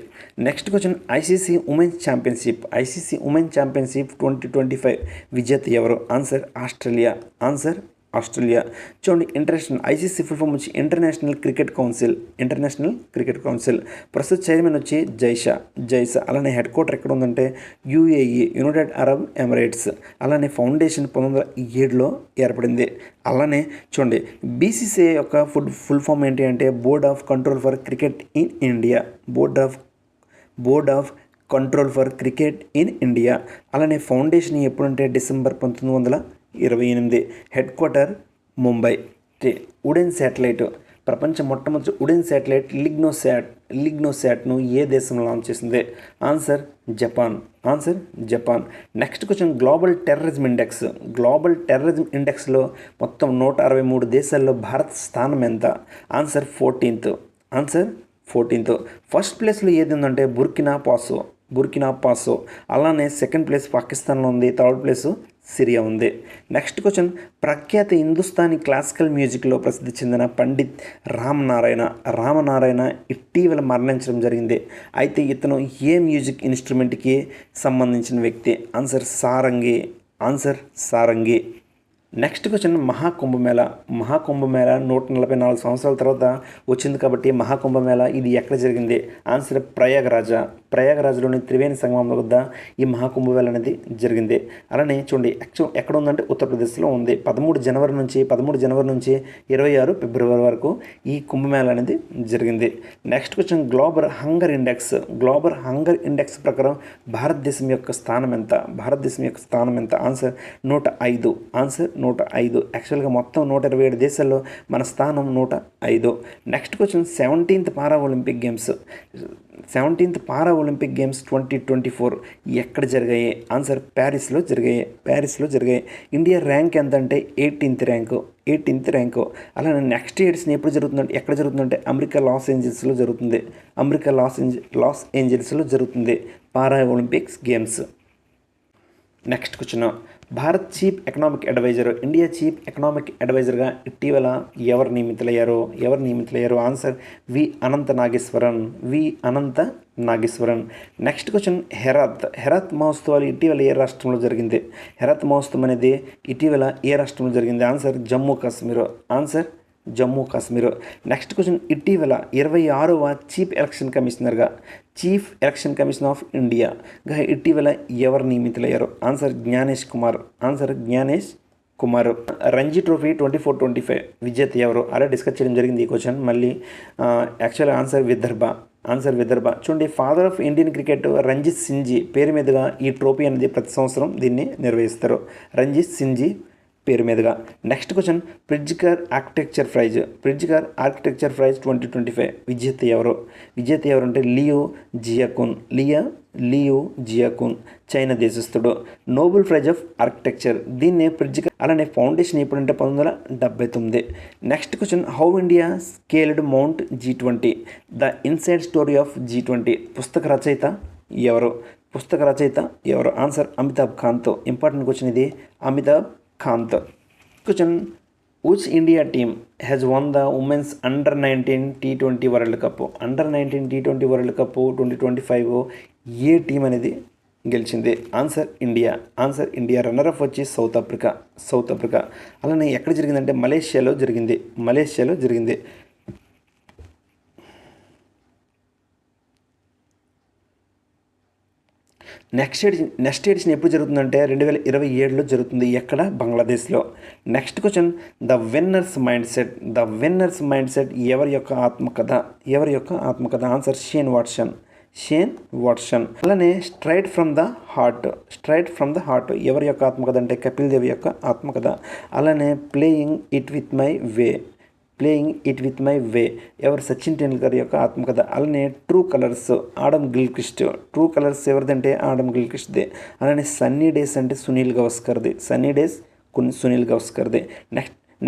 S1: Next question, ICC women's championship 2025 విజేత ఎవరు? Answer Australia. చూడండి, ఐసీసీ ఫుల్ ఫామ్ వచ్చి ఇంటర్నేషనల్ క్రికెట్ కౌన్సిల్. ప్రస్తుత చైర్మన్ వచ్చి జైషా. అలానే హెడ్ క్వార్టర్ ఎక్కడ ఉందంటే యుఏఈ, యునైటెడ్ అరబ్ ఎమిరేట్స్. అలానే ఫౌండేషన్ 1907లో ఏర్పడింది. అలానే చూడండి, బీసీసీఐ యొక్క ఫుల్ ఫామ్ ఏంటి అంటే board of control for cricket in India. అలానే ఫౌండేషన్ ఎప్పుడంటే December 1928. Headquarter Mumbai. Wooden satellite ప్రపంచ మొట్టమొదటి ఉడెన్ శాటిలైట్ లిగ్నోశాట్ను ఏ దేశంలో లాంచ్ చేసింది? Answer Japan. Next question, global terrorism ఇండెక్స్లో మొత్తం 163 దేశాల్లో భారత్ స్థానం ఎంత? Answer 14th. ఫస్ట్ ప్లేస్లో ఏది ఉందంటే బుర్కినా పాసో. అలానే సెకండ్ ప్లేస్ పాకిస్తాన్లో ఉంది, థర్డ్ ప్లేస్ సిరియా ఉంది. నెక్స్ట్ క్వశ్చన్, ప్రఖ్యాత హిందుస్థానీ క్లాసికల్ మ్యూజిక్లో ప్రసిద్ధి చెందిన పండిత్ రామనారాయణ ఇటీవల మరణించడం జరిగింది. అయితే ఇతను ఏ మ్యూజిక్ ఇన్స్ట్రుమెంట్కి సంబంధించిన వ్యక్తి? Answer Sarangi. Next question, Maha Kumbh Mela 144 సంవత్సరాల తర్వాత వచ్చింది కాబట్టి మహాకుంభమేళా ఇది ఎక్కడ జరిగింది? ఆన్సర్ ప్రయాగరాజ్లోని త్రివేణి సంగమం వద్ద ఈ మహాకుంభమేళా అనేది జరిగింది. అలానే చూడండి, ఎక్కడ ఉందంటే ఉత్తరప్రదేశ్లో ఉంది. 13 జనవరి నుంచి 26 ఫిబ్రవరి వరకు ఈ కుంభమేళా అనేది జరిగింది. Next question, global hunger index ప్రకారం భారతదేశం యొక్క స్థానం ఎంత? ఆన్సర్ 105. యాక్చువల్గా మొత్తం 127 దేశాల్లో మన స్థానం 105. నెక్స్ట్ క్వశ్చన్, 17th పారా ఒలింపిక్ గేమ్స్ 2024 ఎక్కడ జరిగాయి? ఆన్సర్ ప్యారిస్లో జరిగాయి. ఇండియా ర్యాంక్ ఎంత అంటే 18th ర్యాంకు. అలానే నెక్స్ట్ ఎడిషన్ ఎక్కడ జరుగుతుందంటే అమెరికా లాస్ ఏంజల్స్లో జరుగుతుంది para Olympics games. Next question, Bharat chief economic అడ్వైజర్గా ఇటీవల ఎవరు నియమితులయ్యారు? Answer V Anantha Nageswaran. Next question, Herath మహోత్సవాలు ఇటీవల ఏ రాష్ట్రంలో జరిగింది? హెరాత్ మహోత్సవం అనేది ఇటీవల ఏ రాష్ట్రంలో జరిగింది? Answer Jammu Kashmir. Next question, ఇటీవల 26వ చీఫ్ ఎలక్షన్ కమిషన్ ఆఫ్ ఇండియాగా ఇటీవల ఎవరు నియమితులయ్యారు? ఆన్సర్ జ్ఞానేష్ కుమార్. రంజీ ట్రోఫీ 24-25 విజేత ఎవరు? అలా డిస్కస్ చేయడం జరిగింది ఈ క్వశ్చన్. మళ్ళీ యాక్చువల్ ఆన్సర్ విదర్భ. చూడండి, father of Indian cricket Ranjit Sinhji పేరు మీదుగా ఈ ట్రోఫీ అనేది ప్రతి సంవత్సరం దీన్ని నిర్వహిస్తారు, రంజిత్ సింజీ పేరు మీదుగా. Next question, Pritzker architecture prize 2025 విజేత ఎవరు అంటే లియో జియాకున్ చైనా దేశస్థుడు. నోబెల్ ప్రైజ్ ఆఫ్ ఆర్కిటెక్చర్ దీన్నే ప్రిట్జ్కర్. అలానే ఫౌండేషన్ ఎప్పుడంటే 1979. Next question, how India scaled mount G20 the inside story of G20 పుస్తక రచయిత ఎవరు? Answer Amitabh Kant. Important question ఇది, Amitabh Kant. Question, which India team has won the women's under-19 T20 World Cup? Under-19 T20 World Cup 2025 A team అనేది గెలిచింది? Answer India. Runner up వచ్చి south Africa. అలానే ఎక్కడ జరిగిందంటే మలేషియాలో జరిగింది. నెక్స్ట్ ఎడిషన్ ఎప్పుడు జరుగుతుందంటే 2027లో జరుగుతుంది. ఎక్కడ? బంగ్లాదేశ్లో. Next question, the winner's mindset ఎవరి యొక్క ఆత్మకథ? Answer Shane Watson. అలానే స్ట్రైట్ ఫ్రమ్ ద హార్ట్ ఎవరి యొక్క ఆత్మకథ అంటే కపిల్ దేవ్ యొక్క ఆత్మకథ. అలానే playing it with my way ఎవరు? సచిన్ టెండూల్కర్ యొక్క ఆత్మకథ. అలానే ట్రూ కలర్స్ ఆడమ్ గిల్క్రిస్ట్. ఎవరిదంటే ఆడమ్ గిల్క్రిస్ట్దే. అలానే సన్నీ డేస్ అంటే సునీల్ గవాస్కర్దే.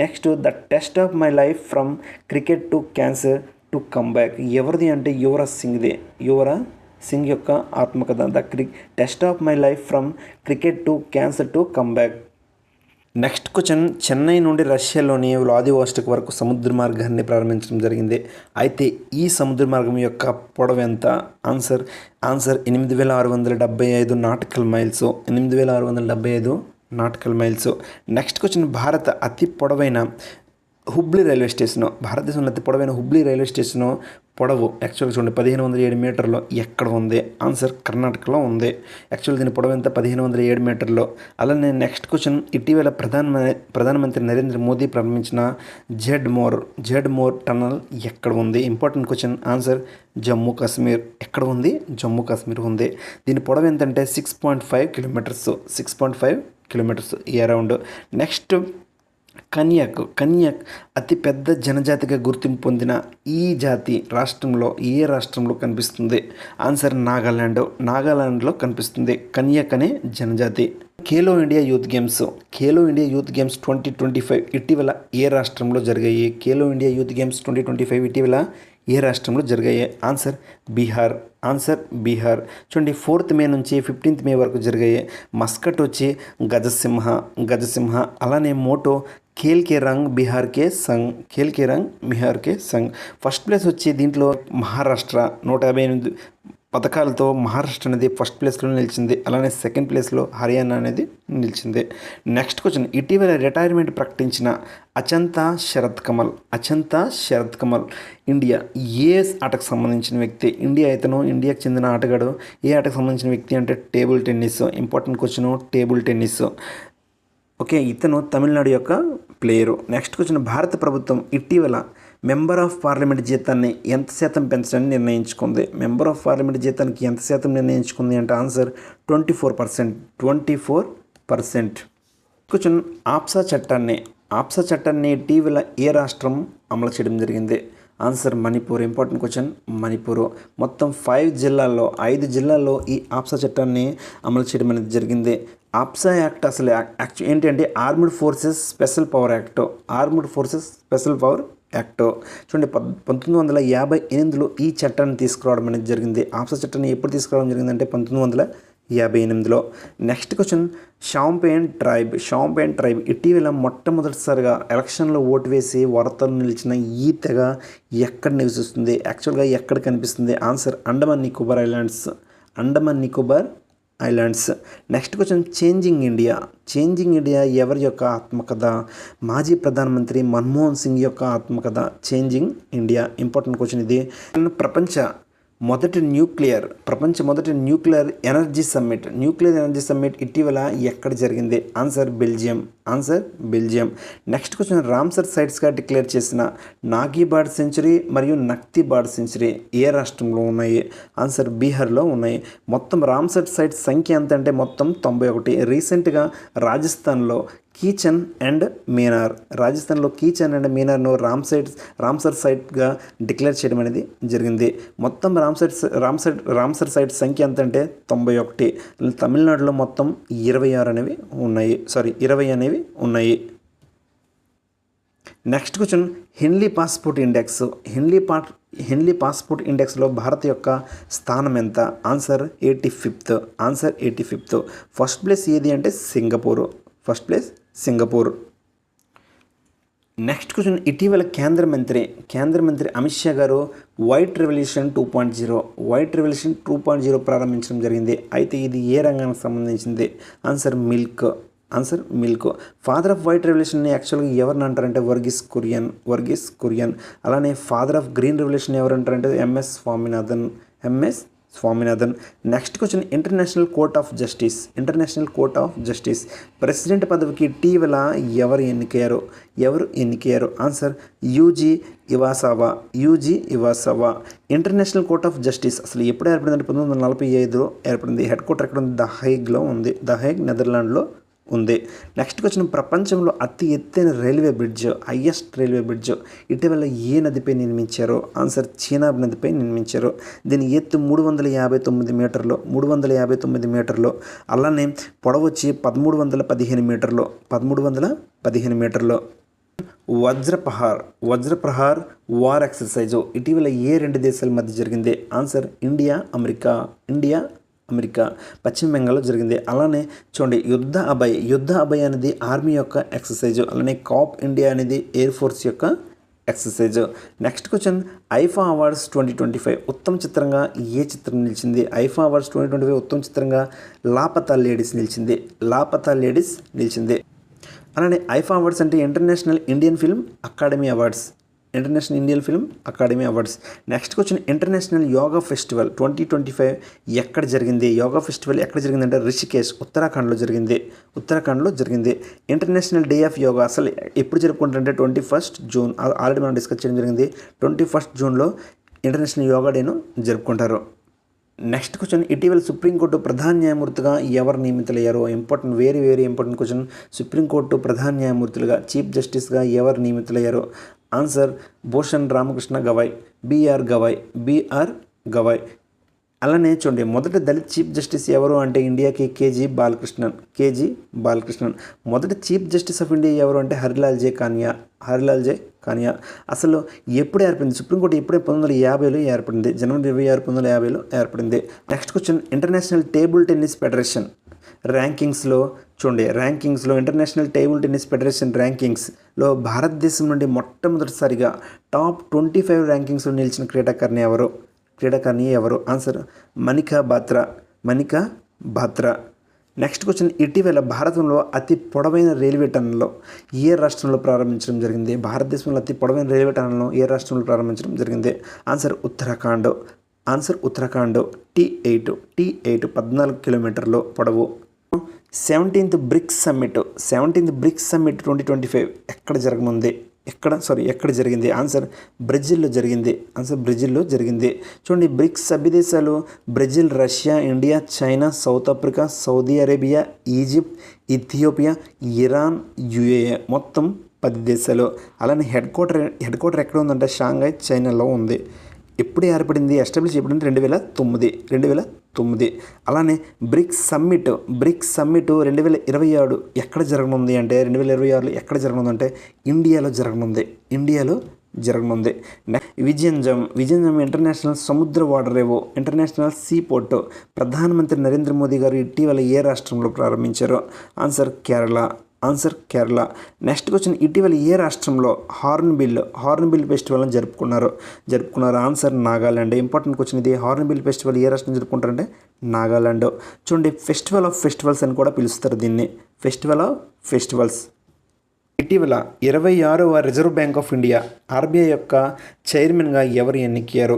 S1: Next the test of my life from cricket to cancer to comeback ఎవరిది అంటే యువరాజ్ సింగ్ యొక్క ఆత్మకథ. The test of my life from cricket to cancer to comeback. Next question, Chennai నుండి రష్యాలోని వ్లాదివోస్టోక్ వరకు సముద్ర మార్గాన్ని ప్రారంభించడం జరిగింది. అయితే ఈ సముద్ర మార్గం యొక్క పొడవు ఎంత? Answer 8,675 nautical miles. Next question, భారతదేశంలో అతి పొడవైన హుబ్లీ రైల్వే స్టేషను పొడవు యాక్చువల్గా చూడండి 1507 మీటర్లు ఎక్కడ ఉంది? ఆన్సర్ కర్ణాటకలో ఉంది. యాక్చువల్ దీని పొడవు ఎంత? 1507 మీటర్లు. అలానే నెక్స్ట్ క్వశ్చన్, ఇటీవల ప్రధానమంత్రి నరేంద్ర మోదీ ప్రారంభించిన జెడ్ మోర్ టనల్ ఎక్కడ ఉంది? Important question. Answer Jammu Kashmir. ఎక్కడ ఉంది? జమ్మూ కాశ్మీర్ ఉంది. దీని పొడవు ఎంతంటే 6.5 కిలోమీటర్స్. ఈ అరౌండ్. నెక్స్ట్ కన్యాక్ అతిపెద్ద జనజాతిగా గుర్తింపు పొందిన ఈ జాతి ఏ రాష్ట్రంలో కనిపిస్తుంది? ఆన్సర్ నాగాలాండ్లో కనిపిస్తుంది కన్యాక్ అనే జనజాతి. ఖేలో ఇండియా యూత్ గేమ్స్ 2025 ఇటీవల ఏ రాష్ట్రంలో జరిగాయి? ఖేలో ఇండియా యూత్ గేమ్స్ 2025 ఇటీవల ఏ రాష్ట్రంలో జరిగాయి? ఆన్సర్ బీహార్. చూడండి 4th మే నుంచి 15th మే వరకు జరిగాయి. మస్కట్ వచ్చి గజసింహ. అలానే మోటో ఖేల్ కే రంగ్ బిహార్ కే సంగ్. ఫస్ట్ ప్లేస్ వచ్చి దీంట్లో మహారాష్ట్ర 158 పథకాలతో మహారాష్ట్ర అనేది ఫస్ట్ ప్లేస్లో నిలిచింది. అలానే సెకండ్ ప్లేస్లో హర్యానా అనేది నిలిచింది. నెక్స్ట్ క్వశ్చన్, ఇటీవల రిటైర్మెంట్ ప్రకటించిన అచంతా శరత్ కమల్ ఇండియా ఏ ఆటకు సంబంధించిన వ్యక్తి? ఇండియాకి చెందిన ఆటగాడు. ఏ ఆటకు సంబంధించిన వ్యక్తి అంటే table tennis. Important question, table tennis. Okay, ఇతను తమిళనాడు యొక్క ప్లేయరు. నెక్స్ట్ క్వశ్చన్, భారత ప్రభుత్వం ఇటీవల మెంబర్ ఆఫ్ పార్లమెంట్ జీతాన్ని ఎంత శాతం పెంచడాన్ని నిర్ణయించుకుంది? మెంబర్ ఆఫ్ పార్లమెంట్ జీతానికి ఎంత శాతం నిర్ణయించుకుంది అంటే ఆన్సర్ 24%. క్వశ్చన్, ఆప్సా చట్టాన్ని ఇటీవల ఏ రాష్ట్రం అమలు చేయడం జరిగింది? Answer Manipur. Important question, Manipur. మొత్తం 5 జిల్లాల్లో ఈ ఆప్సా చట్టాన్ని అమలు చేయడం అనేది జరిగింది. ఆప్సా యాక్ట్ అసలు ఏంటంటే armed forces special power act. చూడండి 1958లో ఈ చట్టాన్ని తీసుకురావడం అనేది జరిగింది. ఆప్సా చట్టాన్ని ఎప్పుడు తీసుకురావడం జరిగిందంటే 1958లో. నెక్స్ట్ క్వశ్చన్, షాంపేన్ ట్రైబ్ ఇటీవల మొట్టమొదటిసారిగా ఎలక్షన్లో ఓటు వేసి వార్తలు నిలిచిన ఈ తెగ ఎక్కడ నివసిస్తుంది? యాక్చువల్గా ఎక్కడ కనిపిస్తుంది? Answer Andaman Nicobar islands. Next question, changing India ఎవరి యొక్క ఆత్మకథ? మాజీ ప్రధానమంత్రి మన్మోహన్ సింగ్ యొక్క ఆత్మకథ చేంజింగ్ ఇండియా. ఇంపార్టెంట్ క్వశ్చన్ ఇది. ప్రపంచ మొదటి న్యూక్లియర్ ఎనర్జీ సమ్మిట్ ఇటీవల ఎక్కడ జరిగింది? Answer Belgium. Next question, Ramsar సైట్స్గా డిక్లేర్ చేసిన నాగి బర్డ్ సెంచరీ మరియు నక్తి బర్డ్ సెంచరీ ఏ రాష్ట్రంలో ఉన్నాయి? ఆన్సర్ బీహార్లో ఉన్నాయి. మొత్తం రామ్సర్ సైట్స్ సంఖ్య ఎంత అంటే మొత్తం 91. రీసెంట్గా రాజస్థాన్లో కీచన్ అండ్ మీనార్ను రామ్సర్ సైట్గా డిక్లేర్ చేయడం అనేది జరిగింది. మొత్తం రామ్సర్ సైట్ సంఖ్య ఎంత అంటే 91. తమిళనాడులో మొత్తం 20 అనేవి ఉన్నాయి. నెక్స్ట్ క్వశ్చన్, హెన్లీ పాస్పోర్ట్ ఇండెక్స్లో భారత్ యొక్క స్థానం ఎంత? Answer 85th. ఫస్ట్ ప్లేస్ ఏది అంటే సింగపూర్. నెక్స్ట్ క్వశ్చన్, ఇటీవల కేంద్ర మంత్రి అమిత్ షా గారు వైట్ రెవల్యూషన్ 2.0 ప్రారంభించడం జరిగింది. అయితే ఇది ఏ రంగానికి సంబంధించింది? Answer milk. Father of white రెవల్యూషన్ని యాక్చువల్గా ఎవరిని అంటారంటే వర్గీస్ కురియన్. అలానే ఫాదర్ ఆఫ్ గ్రీన్ రెవల్యూషన్ ఎవరంటారంటే MS Swaminathan. Next question, international court of justice president పదవికి ఇటీవల ఎవరు ఎన్నికయ్యారు? Answer Yuji Iwasawa. International court of justice అసలు ఎప్పుడు ఏర్పడిందంటే 1945లో ఏర్పడింది. హెడ్ క్వార్టర్ ఎక్కడ ఉంది? దహేగ్ నెదర్లాండ్లో ఉంది. నెక్స్ట్ క్వశ్చన్, ప్రపంచంలో అతి ఎత్తైన హైయెస్ట్ రైల్వే బ్రిడ్జ్ ఇటీవల ఏ నదిపై నిర్మించారు? ఆన్సర్ చీనాబ్ నదిపై నిర్మించారు. దీని ఎత్తు 359 మీటర్లు. అలానే పొడవు వచ్చి 1315 మీటర్లు. వజ్రప్రహార్ వార్ ఎక్సర్సైజ్ ఇటీవల ఏ 2 దేశాల మధ్య జరిగింది? ఆన్సర్ ఇండియా అమెరికా పశ్చిమ బెంగాల్లో జరిగింది. అలానే చూడండి యుద్ధ అభయ్ అనేది ఆర్మీ యొక్క ఎక్సర్సైజ్. అలానే కాప్ ఇండియా అనేది ఎయిర్ ఫోర్స్ యొక్క exercise. Next question, IIFA awards 2025 ఉత్తమ చిత్రంగా ఏ చిత్రం నిలిచింది? ఐఫా అవార్డ్స్ 2025 ఉత్తమ చిత్రంగా లాపతా లేడీస్ నిలిచింది. అలానే ఐఫా అవార్డ్స్ అంటే international Indian film academy awards. Next question, international yoga festival 2025 ఎక్కడ జరిగింది? యోగా ఫెస్టివల్ ఎక్కడ జరిగిందంటే రిషికేశ్ ఉత్తరాఖండ్లో జరిగింది. ఇంటర్నేషనల్ డే ఆఫ్ యోగా అసలు ఎప్పుడు జరుపుకుంటారంటే 21st జూన్. ఆల్రెడీ మనం డిస్కస్ చేయడం జరిగింది. 21st జూన్లో ఇంటర్నేషనల్ యోగా డేను జరుపుకుంటారు. నెక్స్ట్ క్వశ్చన్, ఇటీవల సుప్రీంకోర్టు ప్రధాన న్యాయమూర్తిగా ఎవరు నియమితులయ్యారో? Important, very very important question. Supreme court ప్రధాన న్యాయమూర్తులుగా, చీఫ్ జస్టిస్గా ఎవరు నియమితులయ్యారో? ఆన్సర్ భూషణ్ రామకృష్ణ గవాయ్, బిఆర్ గవాయ్. అలానే చూడండి, మొదటి దళిత్ చీఫ్ జస్టిస్ ఎవరు అంటే ఇండియాకి కేజీ బాలకృష్ణన్. మొదటి చీఫ్ జస్టిస్ ఆఫ్ ఇండియా ఎవరు అంటే హరిలాల్ జే కానియా. అసలు ఎప్పుడు ఏర్పడింది? సుప్రీంకోర్టు ఎప్పుడే 1950లో ఏర్పడింది, జనవరి 26, 1950లో ఏర్పడింది. Next question, international table tennis federation ర్యాంకింగ్స్లో చూడండి, ఇంటర్నేషనల్ టేబుల్ టెన్నిస్ ఫెడరేషన్ ర్యాంకింగ్స్లో భారతదేశం నుండి మొట్టమొదటిసారిగా టాప్ 25 ర్యాంకింగ్స్లో నిలిచిన క్రీడాకారిణి ఎవరు? Answer Manika Batra. Next question, ఇటీవల భారతంలో అతి పొడవైన రైల్వే టనల్లో ఏ రాష్ట్రంలో ప్రారంభించడం జరిగింది? భారతదేశంలో అతి పొడవైన రైల్వే టనల్ను ఏ రాష్ట్రంలో ప్రారంభించడం జరిగింది? ఆన్సర్ ఉత్తరాఖండ్. T8 14 కిలోమీటర్లు పొడవు. 17th బ్రిక్స్ సమ్మిట్ 2025 ఎక్కడ జరిగింది? ఆన్సర్ బ్రెజిల్లో జరిగింది. చూడండి, బ్రిక్స్ సభ్య దేశాలు Brazil, Russia, India, China, south Africa, Saudi Arabia, Egypt, Ethiopia, Iran, UAE, మొత్తం 10 దేశాలు. అలానే హెడ్ క్వార్టర్ ఎక్కడ ఉందంటే షాంఘై, చైనాలో ఉంది. ఎప్పుడు ఏర్పడింది? ఎస్టాబ్లిష్ ఎప్పుడంటే 2009. అలానే బ్రిక్స్ సమ్మిట్ 2026 ఎక్కడ జరగనుంది అంటే 2026లో ఎక్కడ జరగనుందంటే ఇండియాలో జరగనుంది. విజయంజం ఇంటర్నేషనల్ సముద్ర వాడరేవో, ఇంటర్నేషనల్ సీ పోర్ట్ ప్రధానమంత్రి నరేంద్ర మోదీ గారు ఇటీవల ఏ రాష్ట్రంలో ప్రారంభించారో? ఆన్సర్ కేరళ. నెక్స్ట్ క్వశ్చన్, ఇటీవల ఏ రాష్ట్రంలో హార్న్బిల్ ఫెస్టివల్ని జరుపుకున్నారు? ఆన్సర్ నాగాలాండ్. ఇంపార్టెంట్ క్వశ్చన్ ఇది. హార్న్బిల్ ఫెస్టివల్ ఏ రాష్ట్రం జరుపుకుంటారంటే నాగాలాండ్. చూడండి, ఫెస్టివల్ ఆఫ్ ఫెస్టివల్స్ అని కూడా పిలుస్తారు దీన్ని, ఫెస్టివల్ ఆఫ్ ఫెస్టివల్స్. ఇటీవల 26వ reserve bank of India RBI యొక్క చైర్మన్గా ఎవరు ఎన్నికయ్యారు?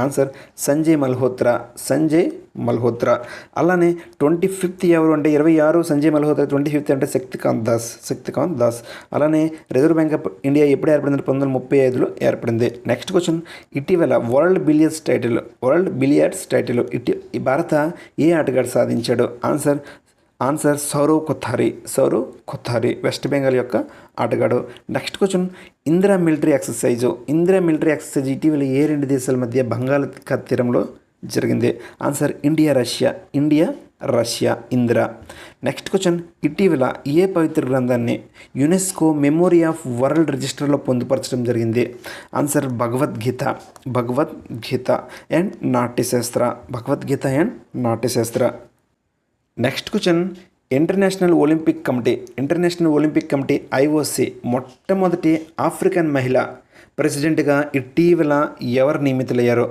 S1: ఆన్సర్ సంజయ్ మల్హోత్రా. అలానే 25th ఎవరు అంటే 26 సంజయ్ మల్హోత్రా, 25th అంటే శక్తికాంత్ దాస్. అలానే రిజర్వ్ బ్యాంక్ ఆఫ్ ఇండియా ఎప్పుడు ఏర్పడింది? 1935లో ఏర్పడింది. నెక్స్ట్ క్వశ్చన్, ఇటీవల వరల్డ్ బిలియర్డ్స్ టైటిల్ భారత ఏ ఆటగాడు సాధించాడు? ఆన్సర్ సౌరవ్ కొథారి, వెస్ట్ బెంగాల్ యొక్క ఆటగాడు. Next question, Indira military exercise ఇటీవల ఏ 2 దేశాల మధ్య బంగాళాఖాత తీరంలో జరిగింది? Answer India Russia Indira. Next question, ఇటీవల ఏ పవిత్ర గ్రంథాన్ని యునెస్కో మెమోరీ ఆఫ్ వరల్డ్ రిజిస్టర్లో పొందుపరచడం జరిగింది? Answer Bhagavad Gita and Natyashastra. Next question, international Olympic committee IOC మొట్టమొదటి ఆఫ్రికన్ మహిళ ప్రెసిడెంట్గా ఇటీవల ఎవరు నియమితులయ్యారు?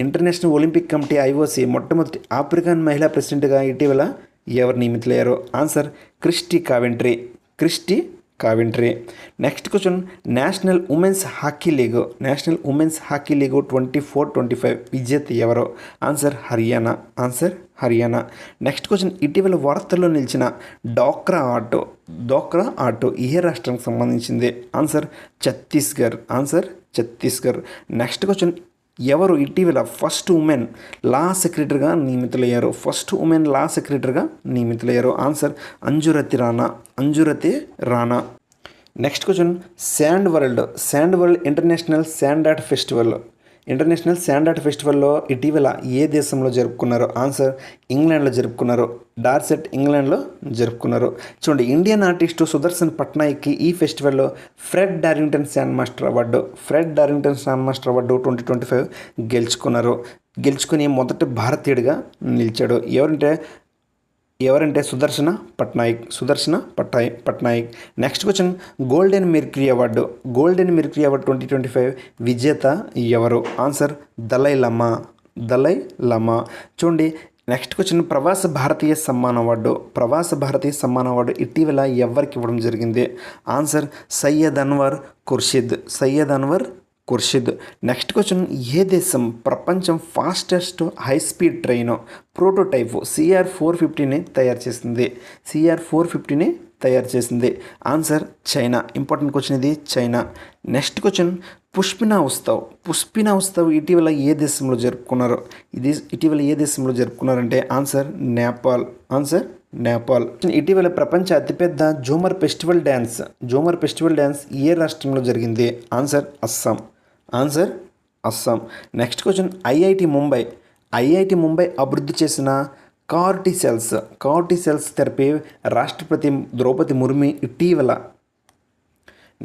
S1: ఇంటర్నేషనల్ ఒలింపిక్ కమిటీ IOC మొట్టమొదటి ఆఫ్రికన్ మహిళా ప్రెసిడెంట్గా ఇటీవల ఎవరు నియమితులయ్యారు? Answer Christie Coventry. Next question, national women's hockey league 24-25 విజేత ఎవరు? ఆన్సర్ హర్యానా. నెక్స్ట్ క్వశ్చన్, ఇటీవల వార్తల్లో నిలిచిన డ్వాక్రా ఆటో ఏ రాష్ట్రానికి సంబంధించింది? ఆన్సర్ ఛత్తీస్గఢ్. నెక్స్ట్ క్వశ్చన్, ఎవరు ఇటీవల ఫస్ట్ ఉమెన్ లా సెక్రటరీగా నియమితులయ్యారు? Answer Anju Rathi Rana. Next question, sand world international sand art ఫెస్టివల్లో ఇటీవల ఏ దేశంలో జరుపుకున్నారు? ఆన్సర్ ఇంగ్లాండ్లో జరుపుకున్నారు, డార్సెట్ ఇంగ్లాండ్లో జరుపుకున్నారు. చూడండి, ఇండియన్ ఆర్టిస్టు సుదర్శన్ పట్నాయక్కి ఈ ఫెస్టివల్లో Fred Darrington sand master award 2025 గెలుచుకుని మొదటి భారతీయుడిగా నిలిచాడు. ఎవరంటే Sudarshan Patnaik. Next question, golden mercury award 2025 విజేత ఎవరు? ఆన్సర్ దలై లమా. చూడండి, నెక్స్ట్ క్వశ్చన్, ప్రవాస భారతీయ సమ్మాన్ అవార్డు ఇటీవల ఎవరికి ఇవ్వడం జరిగింది? Answer Syed Anwar Khurshid. Next question, ఏ దేశం ప్రపంచం fastest high speed train prototype CR450ని తయారు చేసింది? CR450ని తయారు చేసింది. Answer China. ఇంపార్టెంట్ క్వశ్చన్ ఇది, China. Next question, Pushpina Utsav ఇటీవల ఏ దేశంలో జరుపుకున్నారు? ఇది ఇటీవల ఏ దేశంలో జరుపుకున్నారంటే ఆన్సర్ నేపాల్. ఆన్సర్ నేపాల్. ఇటీవల ప్రపంచ అతిపెద్ద జూమర్ ఫెస్టివల్ డ్యాన్స్ ఏ రాష్ట్రంలో జరిగింది? Answer Assam. Answer Assam. Next question, IIT Mumbai అభివృద్ధి చేసిన కార్టీ సెల్స్ థెరపీ రాష్ట్రపతి ద్రౌపది ముర్ము ఇటీవల.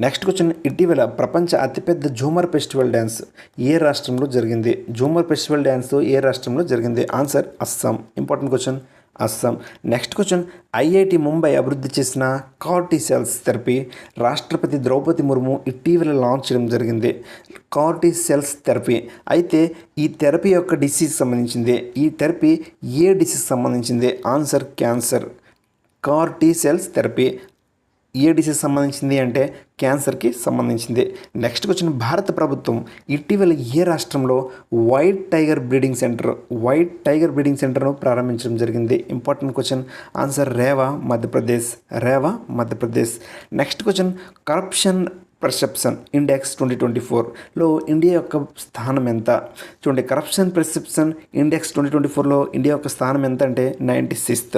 S1: నెక్స్ట్ క్వశ్చన్, ఇటీవల ప్రపంచ అతిపెద్ద జూమర్ ఫెస్టివల్ డ్యాన్స్ ఏ రాష్ట్రంలో జరిగింది? ఏ రాష్ట్రంలో జరిగింది? Answer Assam. Important question, Assam. Next question, IIT Mumbai అభివృద్ధి చేసిన కార్టీ సెల్స్ థెరపీ రాష్ట్రపతి ద్రౌపది ముర్ము ఇటీవల లాంచ్ చేయడం జరిగింది. CAR T cells therapy. అయితే ఈ థెరపీ యొక్క డిసీజ్ సంబంధించింది. ఈ థెరపీ ఏ డిసీజ్ సంబంధించింది? Answer cancer. CAR T cells therapy ఏ డిసీజ్ సంబంధించింది అంటే క్యాన్సర్కి సంబంధించింది. నెక్స్ట్ క్వశ్చన్, భారత ప్రభుత్వం ఇటీవల ఏ రాష్ట్రంలో వైట్ టైగర్ బ్రీడింగ్ సెంటర్ను ప్రారంభించడం జరిగింది? Important question, answer Rewa Madhya Pradesh. Next question, corruption perception index 2024లో ఇండియా యొక్క స్థానం ఎంత? చూడండి, కరప్షన్ పర్సెప్షన్ ఇండెక్స్ 2024లో ఇండియా యొక్క స్థానం ఎంత అంటే 96th.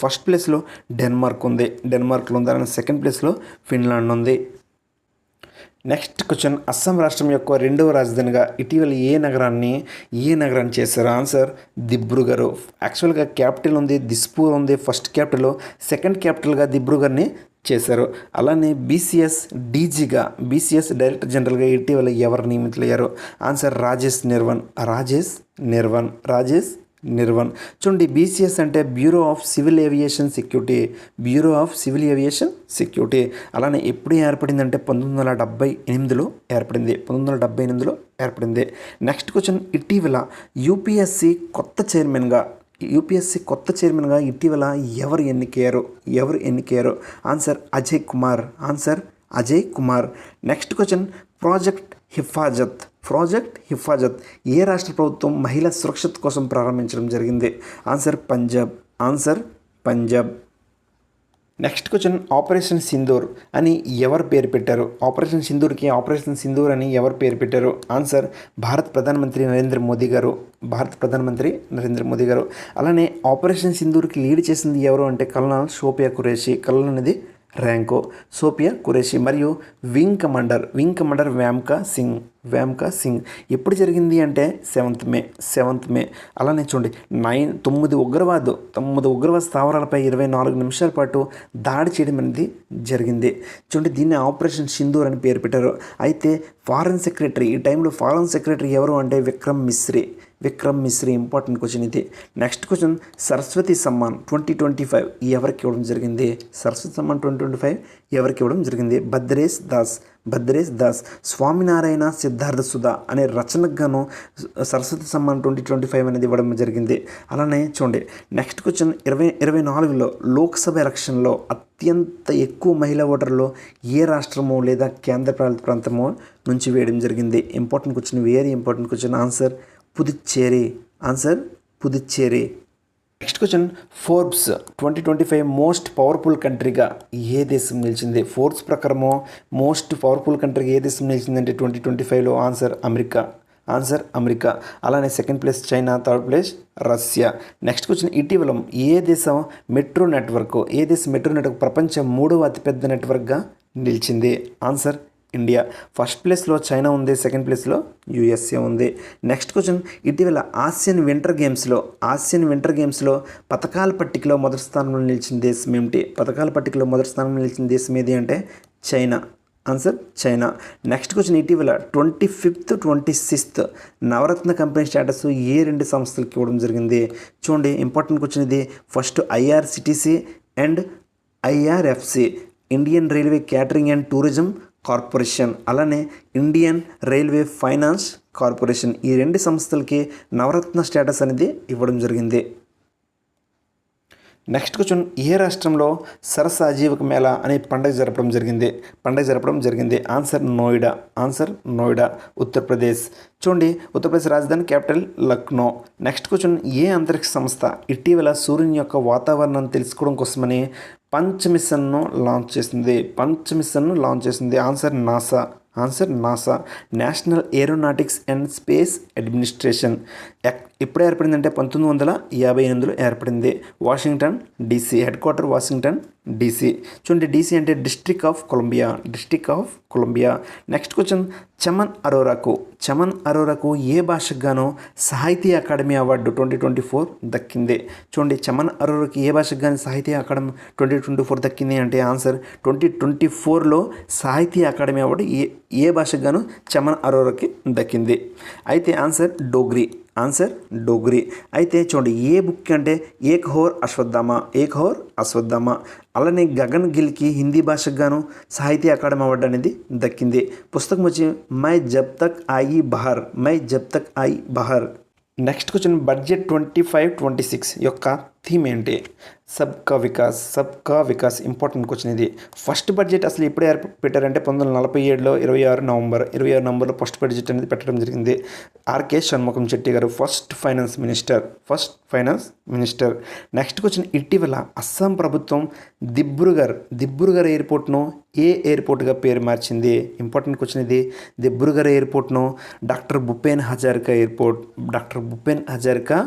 S1: ఫస్ట్ ప్లేస్లో డెన్మార్క్ ఉంది. అలానే సెకండ్ ప్లేస్లో ఫిన్లాండ్ ఉంది. నెక్స్ట్ క్వశ్చన్, అస్సాం రాష్ట్రం యొక్క రెండవ రాజధానిగా ఇటీవల ఏ నగరాన్ని చేశారు? ఆన్సర్ దిబ్రూగఢ్. యాక్చువల్గా క్యాపిటల్ ఉంది దిస్పూర్ ఉంది ఫస్ట్ క్యాపిటల్, సెకండ్ క్యాపిటల్గా దిబ్రూగఢ్ని చేశారు. అలానే బీసీఎస్ డైరెక్టర్ జనరల్గా ఇటీవల ఎవరు నియమితులయ్యారు? ఆన్సర్ రాజేష్ నిర్వన్. చూడండి, బీసీఎస్ అంటే bureau of civil aviation security. అలానే ఎప్పుడు ఏర్పడిందంటే 1978లో ఏర్పడింది. నెక్స్ట్ క్వశ్చన్, ఇటీవల యూపీఎస్సీ కొత్త చైర్మన్గా ఇటీవల ఎవరు ఎన్నికయ్యారు? Answer Ajay Kumar. Next question, project Hifazat ఏ రాష్ట్ర ప్రభుత్వం మహిళా సురక్షత కోసం ప్రారంభించడం జరిగింది? Answer Punjab. Next question, operation Sindoor అని ఎవరు పేరు పెట్టారు? ఆపరేషన్ సింధూర్ అని ఎవరు పేరు పెట్టారు? ఆన్సర్ భారత ప్రధానమంత్రి నరేంద్ర మోదీ గారు. అలానే ఆపరేషన్ సింధూర్కి లీడ్ చేసింది ఎవరు అంటే కల్నల్ షోపియా ఖురేషి. కల్నల్ అనేది ర్యాంకో, సోపియా ఖురేషి. మరియు వింగ్ కమాండర్ వ్యామ్కా సింగ్. ఎప్పుడు జరిగింది అంటే 7th మే. అలానే చూడండి, 9 ఉగ్రవాద స్థావరాలపై 24 నిమిషాల పాటు దాడి చేయడం అనేది జరిగింది. చూడండి, దీన్ని ఆపరేషన్ సింధూర్ అని పేరు పెట్టారు. అయితే ఈ టైంలో ఫారెన్ సెక్రటరీ ఎవరు అంటే విక్రమ్ మిశ్రీ. ఇంపార్టెంట్ క్వశ్చన్ ఇది. నెక్స్ట్ క్వశ్చన్, సరస్వతి సమ్మాన్ 2025 ఎవరికి ఇవ్వడం జరిగింది? సరస్వతి సమ్మాన్ 2025 ఎవరికి ఇవ్వడం జరిగింది? భద్రేష్ దాస్. స్వామినారాయణ సిద్ధార్థ సుధా అనే రచనకు గాను సరస్వతి సమ్మాన్ 2025 అనేది ఇవ్వడం జరిగింది. అలానే చూడండి, నెక్స్ట్ క్వశ్చన్, 2024లో లోక్సభ ఎలక్షన్లో అత్యంత ఎక్కువ మహిళా ఓటర్లు ఏ రాష్ట్రమో లేదా కేంద్రపాలిత ప్రాంతమో నుంచి వేయడం జరిగింది? Important question, very important question. Answer Puducherry. Next question, Forbes 2025 most powerful కంట్రీగా ఏ దేశం నిలిచింది? ఫోర్బ్స్ ప్రకారము మోస్ట్ పవర్ఫుల్ కంట్రీగా ఏ దేశం నిలిచిందంటే 2025లో ఆన్సర్ అమెరికా. అలానే second place China, third place Russia. Next question, ఇటీవల ఏ దేశం మెట్రో నెట్వర్క్ ప్రపంచ 3వ అతిపెద్ద నెట్వర్క్గా నిలిచింది? Answer India. ఫస్ట్ ప్లేస్లో చైనా ఉంది, సెకండ్ ప్లేస్లో యూఎస్ఏ ఉంది. నెక్స్ట్ క్వశ్చన్, ఇటీవల ఆసియన్ వింటర్ గేమ్స్లో పథకాల పట్టికలో మొదటి స్థానంలో నిలిచిన దేశం ఏది అంటే China. Answer China. Next question, ఇటీవల 25th 26th నవరత్న కంపెనీ స్టేటస్ ఏ 2 సంస్థలకు ఇవ్వడం జరిగింది? చూడండి, ఇంపార్టెంట్ క్వశ్చన్ ఇది. First IRCTC and IRFC, Indian railway catering and tourism corporation. అలానే ఇండియన్ రైల్వే ఫైనాన్స్ కార్పొరేషన్. ఈ 2 సంస్థలకి నవరత్న స్టేటస్ అనేది ఇవ్వడం జరిగింది. నెక్స్ట్ క్వశ్చన్ ఏ రాష్ట్రంలో సరస్సు ఆజీవిక మేళా అనే పండుగ జరపడం జరిగింది ఆన్సర్ నోయిడా ఉత్తరప్రదేశ్. చూడండి ఉత్తరప్రదేశ్ రాజధాని క్యాపిటల్ లక్నో. నెక్స్ట్ క్వశ్చన్ ఏ అంతరిక్ష సంస్థ ఇటీవల సూర్యుని యొక్క వాతావరణాన్ని తెలుసుకోవడం కోసమని పంచ్ మిషన్ను లాంచ్ చేసింది answer NASA. National aeronautics and space administration ఎప్పుడు ఏర్పడిందంటే 1958లో ఏర్పడింది. Washington DC head quarter Washington DC. చూడండి డీసీ అంటే district of Columbia. Next question Chaman అరోరాకు ఏ భాషకు గాను సాహితీ అకాడమీ అవార్డు 2024 దక్కింది. చూడండి చమన్ అరోరాకి ఏ భాషకు గాను సాహితీ అకాడమీ 2024 దక్కింది అంటే ఆన్సర్ 2024లో సాహితీ అకాడమీ అవార్డు ఏ భాషకు గాను చమన్ అరోరాకి దక్కింది. అయితే ఆన్సర్ డోగ్రీ. అయితే చూడండి ఏ బుక్ అంటే ఏక్ హోర్ అశ్వత్థామ. అలానే గగన్ గిల్కి హిందీ భాషకు గాను సాహితీ అకాడమీ అవార్డు అనేది దక్కింది. పుస్తకం వచ్చి మై జబ్ తక్ ఆయి బహార్. నెక్స్ట్ క్వశ్చన్ బడ్జెట్ 25-26 యొక్క థీమ్ ఏంటి? సబ్కా వికాస్ ఇంపార్టెంట్ క్వశ్చన్ ఇది. ఫస్ట్ బడ్జెట్ అసలు ఎప్పుడు పెట్టారంటే 1947లో 26 నవంబర్లో ఫస్ట్ బడ్జెట్ అనేది పెట్టడం జరిగింది. ఆర్కే షణ్ముఖం చెట్టి గారు first finance minister. Next question ఇటీవల అస్సాం ప్రభుత్వం దిబ్రూగర్ ఎయిర్పోర్ట్ను ఏ ఎయిర్పోర్ట్గా పేరు మార్చింది? ఇంపార్టెంట్ క్వశ్చన్ ఇది. దిబ్రూగర్ ఎయిర్పోర్ట్ను డాక్టర్ భూపేన్ హజారికా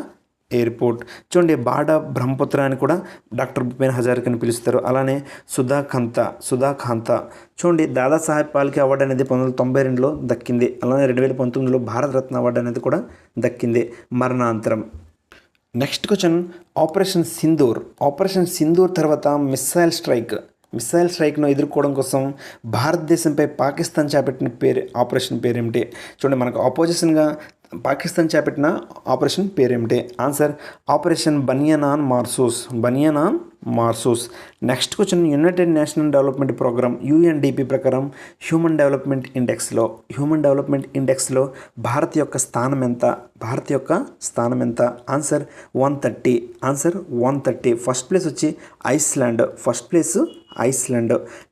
S1: ఎయిర్పోర్ట్. చూడండి బాడా బ్రహ్మపుత్ర అని కూడా డాక్టర్ భూపేన్ హజారికాని పిలుస్తారు. అలానే సుధాకాంత. చూడండి దాదాసాహెబ్ ఫాల్కే అవార్డు అనేది 1992లో దక్కింది. అలానే 2019లో భారతరత్న అవార్డు అనేది కూడా దక్కింది మరణాంతరం. నెక్స్ట్ క్వశ్చన్ ఆపరేషన్ సింధూర్ తర్వాత మిస్సైల్ స్ట్రైక్ను ఎదుర్కోవడం కోసం భారతదేశంపై పాకిస్తాన్ చేపట్టిన ఆపరేషన్ పేరేమిటి? చూడండి మనకు ఆపోజిషన్గా పాకిస్తాన్ చేపట్టిన ఆపరేషన్ పేరేమిటి? Answer operation Bunyan un Marsoos. Next question united national development programme UNDP ప్రకారం హ్యూమన్ డెవలప్మెంట్ ఇండెక్స్లో భారత్ యొక్క స్థానం ఎంత? ఆన్సర్ 130. ఫస్ట్ ప్లేస్ వచ్చి ఐస్లాండ్.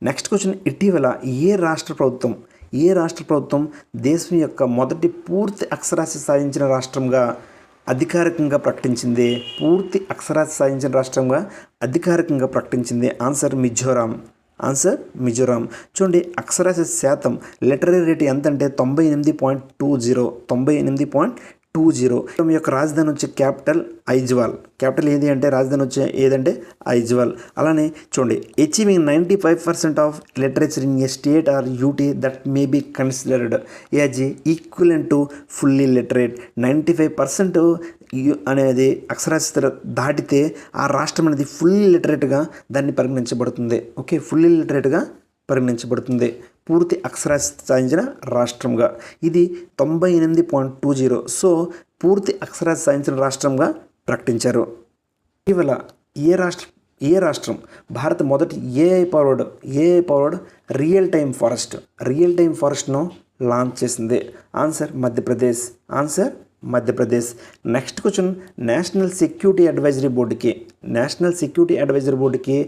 S1: నెక్స్ట్ క్వశ్చన్ ఇటీవల ఏ రాష్ట్ర ప్రభుత్వం దేశం యొక్క మొదటి పూర్తి అక్షరాస్యత సాధించిన రాష్ట్రంగా అధికారికంగా ప్రకటించింది? ఆన్సర్ మిజోరాం. చూడండి అక్షరాస్యత శాతం లిటరరీ రేట్ ఎంత అంటే 98.20 యొక్క రాజధాని వచ్చే క్యాపిటల్ ఏది అంటే రాజధాని వచ్చే ఏదంటే ఐజ్వాల్. అలానే చూడండి achieving 95% of literature in a state or UT that may be considered as equivalent to fully literate. 95% అనేది అక్షరాస్యత దాటితే ఆ రాష్ట్రం అనేది ఫుల్లీ లిటరేట్గా దాన్ని పరిగణించబడుతుంది. పూర్తి అక్షరాస్యత సాధించిన రాష్ట్రంగా. ఇది 98.20. సో పూర్తి అక్షరాస్యత సాధించిన రాష్ట్రంగా ప్రకటించారు. ఇటీవల ఏ రాష్ట్రం భారత్ మొదటి ఏఐ పవర్డ్ రియల్ టైమ్ ఫారెస్ట్ను లాంచ్ చేసింది? Answer Madhya Pradesh. Next question national security advisory బోర్డుకి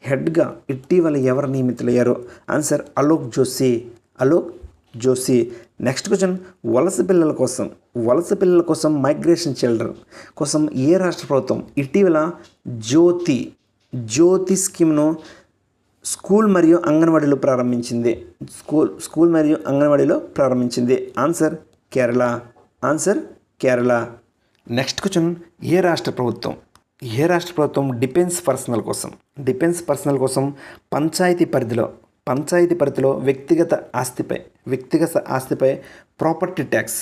S1: హెడ్గా ఇటీవల ఎవరు నియమితులయ్యారు? Answer Alok Joshi. Next question వలస పిల్లల కోసం మైగ్రేషన్ చిల్డ్రన్ కోసం ఏ రాష్ట్ర ప్రభుత్వం ఇటీవల జ్యోతి స్కీమ్ను స్కూల్ మరియు అంగన్వాడీలో ప్రారంభించింది? ఆన్సర్ కేరళ. నెక్స్ట్ క్వశ్చన్ ఏ రాష్ట్ర ప్రభుత్వం డిఫెన్స్ పర్సనల్ కోసం పంచాయతీ పరిధిలో వ్యక్తిగత ఆస్తిపై ప్రాపర్టీ ట్యాక్స్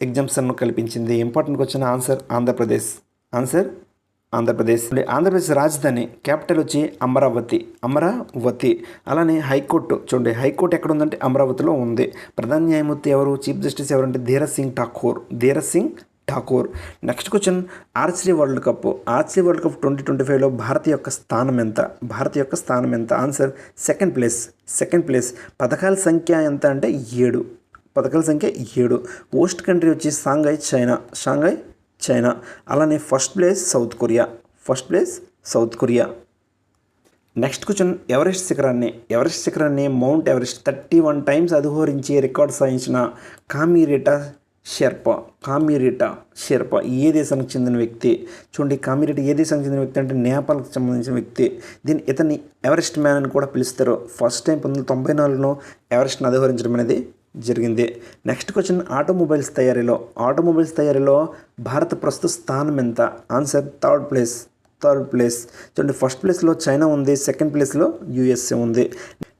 S1: ఎగ్జంప్షన్ను కల్పించింది? Important question. ఆన్సర్ ఆంధ్రప్రదేశ్. రాజధాని క్యాపిటల్ వచ్చి అమరావతి. అలానే హైకోర్టు చూడండి హైకోర్టు ఎక్కడ ఉందంటే అమరావతిలో ఉంది. ప్రధాన న్యాయమూర్తి ఎవరు? చీఫ్ జస్టిస్ ఎవరంటే Dhiraj Singh Thakur. Next question archery world cup 2025లో భారత్ యొక్క స్థానం ఎంత? Answer second place. పథకాల సంఖ్య ఎంత అంటే 7. హోస్ట్ కంట్రీ వచ్చి షాంఘై చైనా. అలానే first place south Korea. Next question, Everest శిఖరాన్ని మౌంట్ ఎవరెస్ట్ 31 టైమ్స్ అధిరోహించి రికార్డు సాధించిన కామిరేటా షెర్పా ఏ దేశానికి చెందిన వ్యక్తి? చూడండి, కామిరేటా ఏ దేశానికి చెందిన వ్యక్తి అంటే నేపాల్కి సంబంధించిన వ్యక్తి. ఇతన్ని ఎవరెస్ట్ మ్యాన్ అని కూడా పిలుస్తారు. ఫస్ట్ టైం 1994లో ఎవరెస్ట్ని అధిరోహించడం అనేది జరిగింది. నెక్స్ట్ క్వశ్చన్, ఆటోమొబైల్స్ తయారీలో భారత ప్రస్తుత స్థానం ఎంత? Answer third place. చూడండి, ఫస్ట్ ప్లేస్లో చైనా ఉంది, సెకండ్ ప్లేస్లో యూఎస్ఏ ఉంది.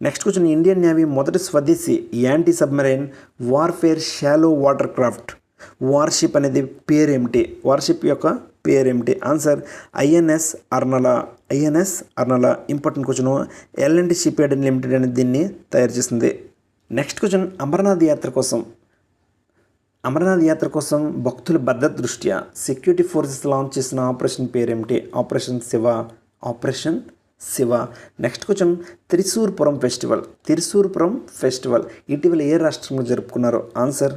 S1: నెక్స్ట్ క్వశ్చన్, ఇండియన్ నేవీ మొదటి స్వదేశీ anti submarine warfare shallow water craft warship అనేది పేరేమిటి? వార్షిప్ యొక్క పేరేమిటి? Answer INS Arnala. Important question. L&T shipyard limited అనేది దీన్ని తయారు చేసింది. నెక్స్ట్ క్వశ్చన్, అమర్నాథ్ యాత్ర కోసం భక్తుల భద్రత దృష్ట్యా సెక్యూరిటీ ఫోర్సెస్ లాంచ్ చేసిన ఆపరేషన్ పేరేమిటి? Operation Shiva. Next question, Thrissur Pooram festival ఇటీవల ఏ రాష్ట్రంలో జరుపుకున్నారు? ఆన్సర్